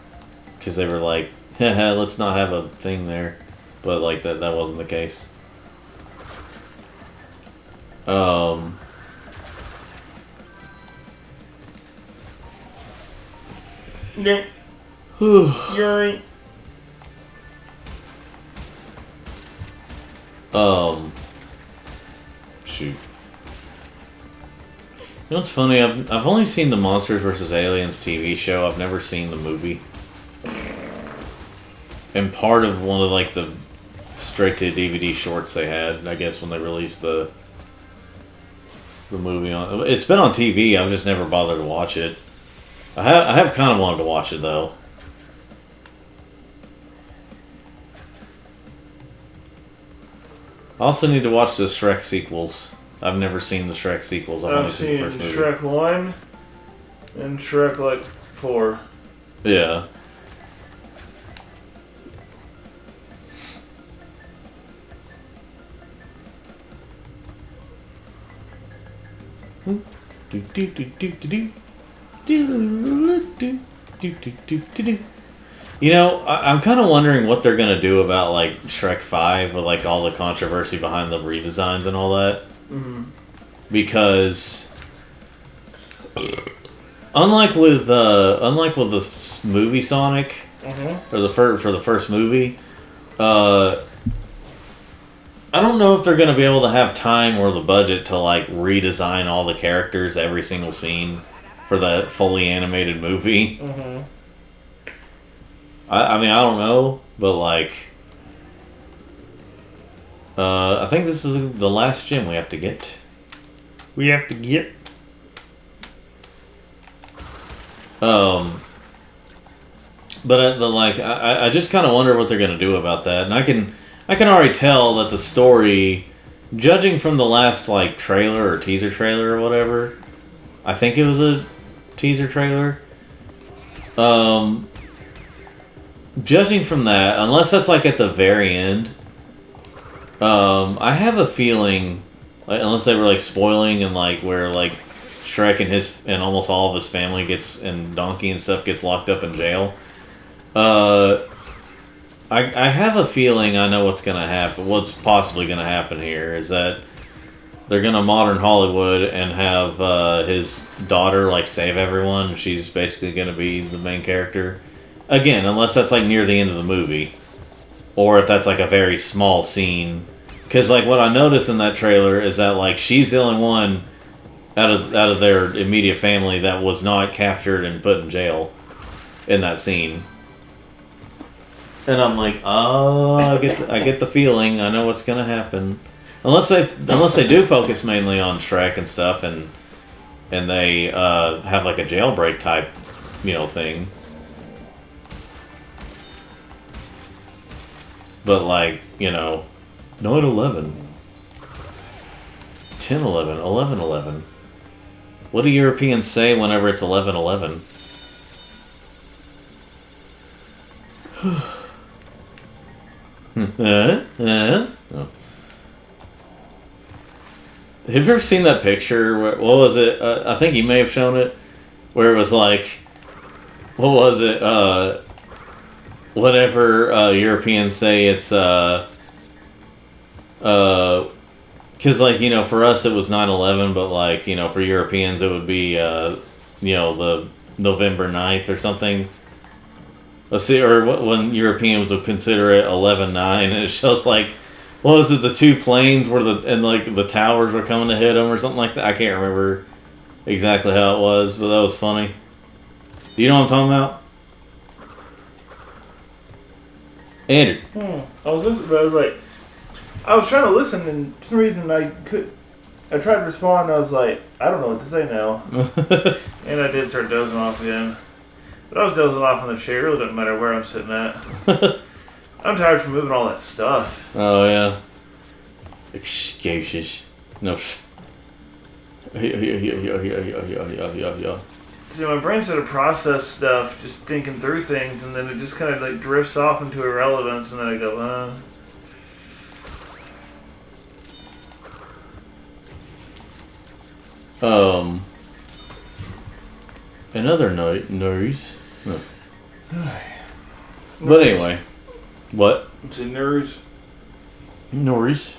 Speaker 1: Because they were like, haha, let's not have a thing there. But like that wasn't the case.
Speaker 2: Yeah. You're
Speaker 1: shoot. You know what's funny? I've only seen the Monsters vs. Aliens TV show. I've never seen the movie. And part of one of like the straight to DVD shorts they had, I guess, when they released the movie on. It's been on TV. I've just never bothered to watch it. I have kind of wanted to watch it though. I also need to watch the Shrek sequels. I've never seen the Shrek sequels. I've only seen the first movie.
Speaker 2: Shrek 1 and Shrek like 4.
Speaker 1: Yeah. You know, I'm kind of wondering what they're gonna do about like Shrek 5 with like all the controversy behind the redesigns and all that.
Speaker 2: Mm-hmm.
Speaker 1: Because unlike with the movie Sonic, or for the first movie, I don't know if they're gonna be able to have time or the budget to like redesign all the characters every single scene for the fully animated movie.
Speaker 2: Mm-hmm.
Speaker 1: I mean, I don't know, but like, I think this is the last gem we have to get. But I just kind of wonder what they're gonna do about that, and I can already tell that the story judging from the last like trailer or teaser trailer or whatever, I think it was a teaser trailer. Judging from that, unless that's like at the very end, I have a feeling, like, unless they were like spoiling and like where like Shrek and almost all of his family and Donkey and stuff gets locked up in jail. I have a feeling I know what's gonna happen. What's possibly gonna happen here is that they're gonna modern Hollywood and have his daughter like save everyone. And she's basically gonna be the main character. Again, unless that's like near the end of the movie, or if that's like a very small scene. Because like what I noticed in that trailer is that like she's the only one out of their immediate family that was not captured and put in jail in that scene. And I'm like, oh, I get the feeling. I know what's gonna happen, unless they do focus mainly on Shrek and stuff, and they have like a jailbreak type, thing. But like, 9/11, 10/11, 11/11. What do Europeans say whenever it's 11/11? Oh. Have you ever seen that picture? What was it? I think you may have shown it, where it was like, what was it? Whatever Europeans say, it's because like for us it was 9/11, but like for Europeans it would be the November 9th or something. Let's see, or when Europeans would consider it 11/9, and it shows like, what was it, the two planes where the towers were coming to hit them or something like that. I can't remember exactly how it was, but that was funny. Do you know what I'm talking about? Andrew.
Speaker 2: I was listening, but I was trying to listen, and for some reason I tried to respond, and I was like, I don't know what to say now. And I did start dozing off again. But I was dozing off on the chair. It really doesn't matter where I'm sitting at. I'm tired from moving all that stuff.
Speaker 1: Oh, yeah. Excuses. No. Yeah.
Speaker 2: See, my brain's trying to process stuff, just thinking through things, and then it just kind of like drifts off into irrelevance, and then I go,
Speaker 1: Another news. No. But anyway, what?
Speaker 2: It's a news.
Speaker 1: Norris.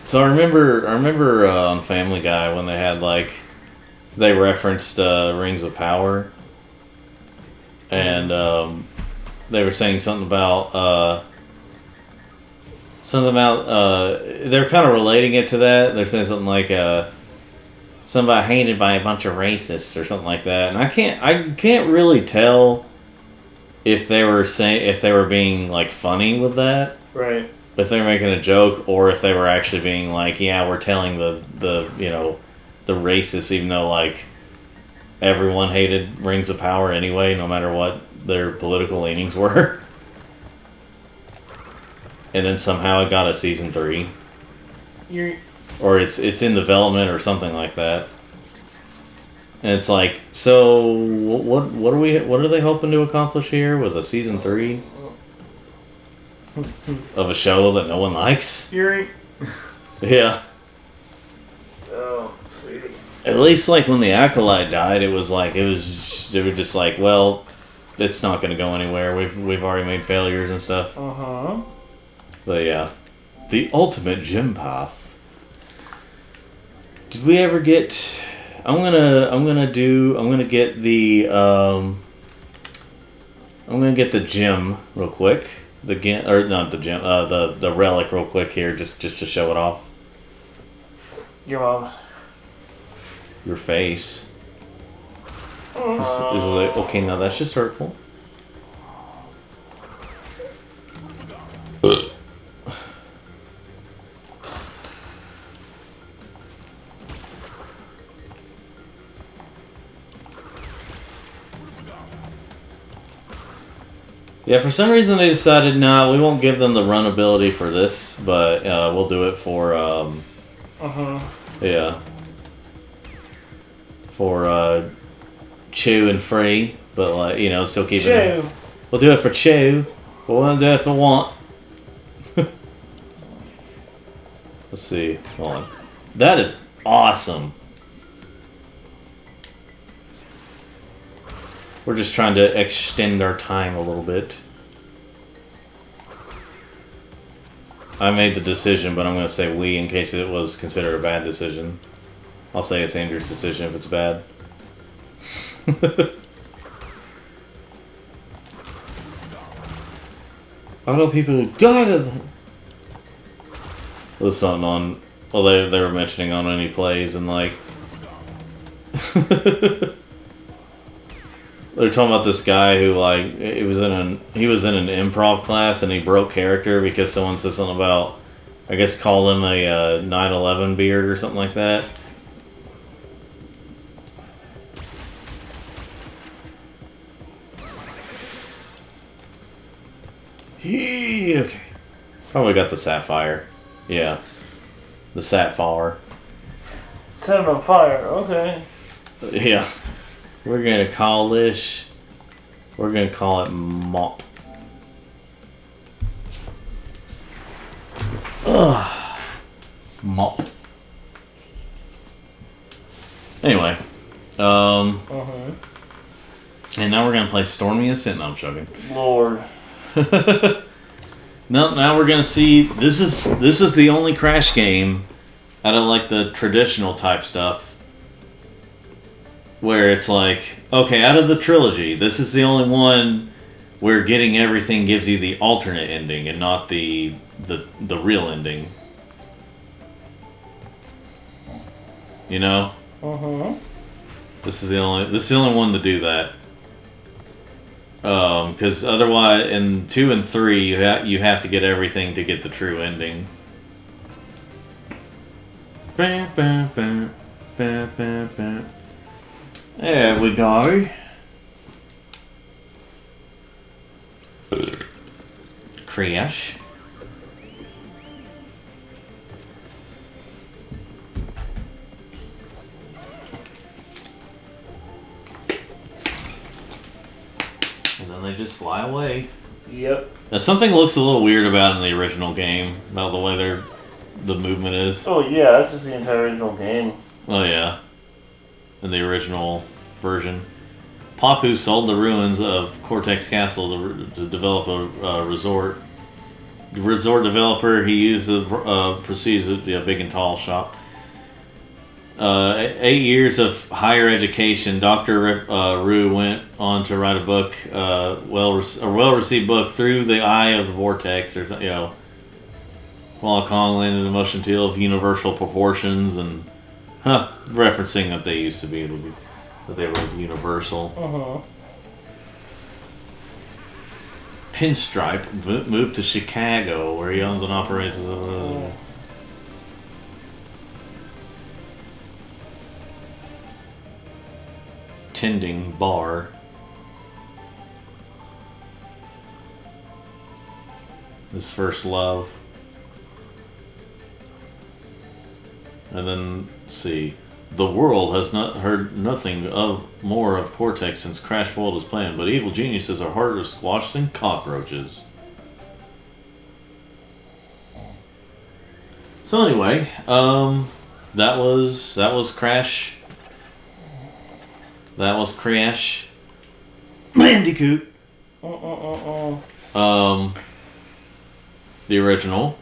Speaker 1: So I remember on Family Guy when they had they referenced Rings of Power, and they were saying something about they're kind of relating it to that. They're saying something like somebody hated by a bunch of racists or something like that, and I can't really tell if they were being like funny with that,
Speaker 2: right?
Speaker 1: If they were making a joke, or if they were actually being like, yeah, we're telling the racists, even though like everyone hated Rings of Power anyway, no matter what their political leanings were. And then somehow it got a season 3, or it's in development or something like that. And it's like, so what are they hoping to accomplish here with a season 3 of a show that no one likes?
Speaker 2: Yuri.
Speaker 1: Yeah.
Speaker 2: Oh, see.
Speaker 1: At least like when the Acolyte died, they were just like, well, it's not going to go anywhere. We've already made failures and stuff. But yeah, the ultimate gym path. Did we ever get? I'm gonna get the gem real quick. Not the gem. The relic real quick here, just to show it off.
Speaker 2: Your mom.
Speaker 1: Your face. This is like, okay, now that's just hurtful. Yeah, for some reason they decided, no, we won't give them the run ability for this, but we'll do it for, yeah. For, Chew and Free, but, like, you know, still keeping it. We'll do it for Chew, but we won't do it for Want. Let's see. Hold on. That is awesome. We're just trying to extend our time a little bit. I made the decision, but I'm going to say we in case it was considered a bad decision. I'll say it's Andrew's decision if it's bad. I know people who died of them. There's something on... Well, they were mentioning on any plays and like... They're talking about this guy who like he was in an improv class and he broke character because someone said something about, I guess, call him a 9/11 beard or something like that. Okay. Probably got the sapphire. Yeah, the sapphire.
Speaker 2: Set it on fire. Okay.
Speaker 1: Yeah. We're gonna call this. We're gonna call it Mop. Ugh. Mop. Anyway, and now we're gonna play Stormy Ascent. No, I'm joking.
Speaker 2: Lord.
Speaker 1: Now we're gonna see. This is the only Crash game out of like the traditional type stuff. Where it's like, okay, out of the trilogy, this is the only one where getting everything gives you the alternate ending and not the real ending. You know? This is the only one to do that. Because otherwise, in 2 and 3, you have to get everything to get the true ending. Bam, bam, bam, bam, bam, bam. There we go. Crash. And then they just fly away.
Speaker 2: Yep.
Speaker 1: Now something looks a little weird about in the original game, about the way the movement is.
Speaker 2: Oh yeah, that's just the entire original game.
Speaker 1: Oh yeah. In the original version. Papu sold the ruins of Cortex Castle to develop a resort. The resort developer, he used the proceeds of the Big and Tall shop. 8 years of higher education, Dr. Rue went on to write a book, a well-received book, Through the Eye of the Vortex, or something, you know. While Kong landed a motion deal of universal proportions and referencing that they used to be able to be, that they were universal. Pinstripe moved to Chicago, where he owns and operates tending bar. His first love. And then, let's see. The world has not heard nothing more of Cortex since Crash foiled his plan, but evil geniuses are harder to squash than cockroaches. So anyway, that was Crash. That was Crash Bandicoot. The original.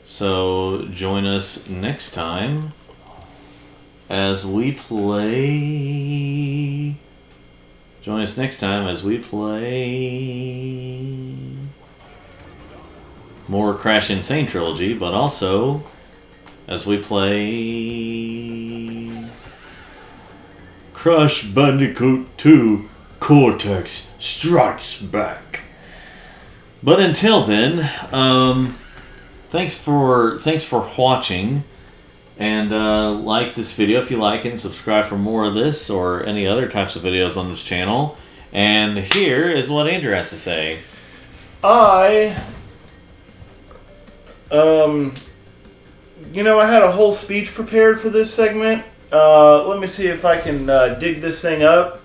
Speaker 1: So join us next time as we play. Join us next time as we play more Crash and Sane Trilogy, but also as we play Crash Bandicoot 2 Cortex Strikes Back. But until then, thanks for watching, and like this video if you like it, and subscribe for more of this or any other types of videos on this channel. And here is what Andrew has to say.
Speaker 2: I had a whole speech prepared for this segment. Let me see if I can dig this thing up.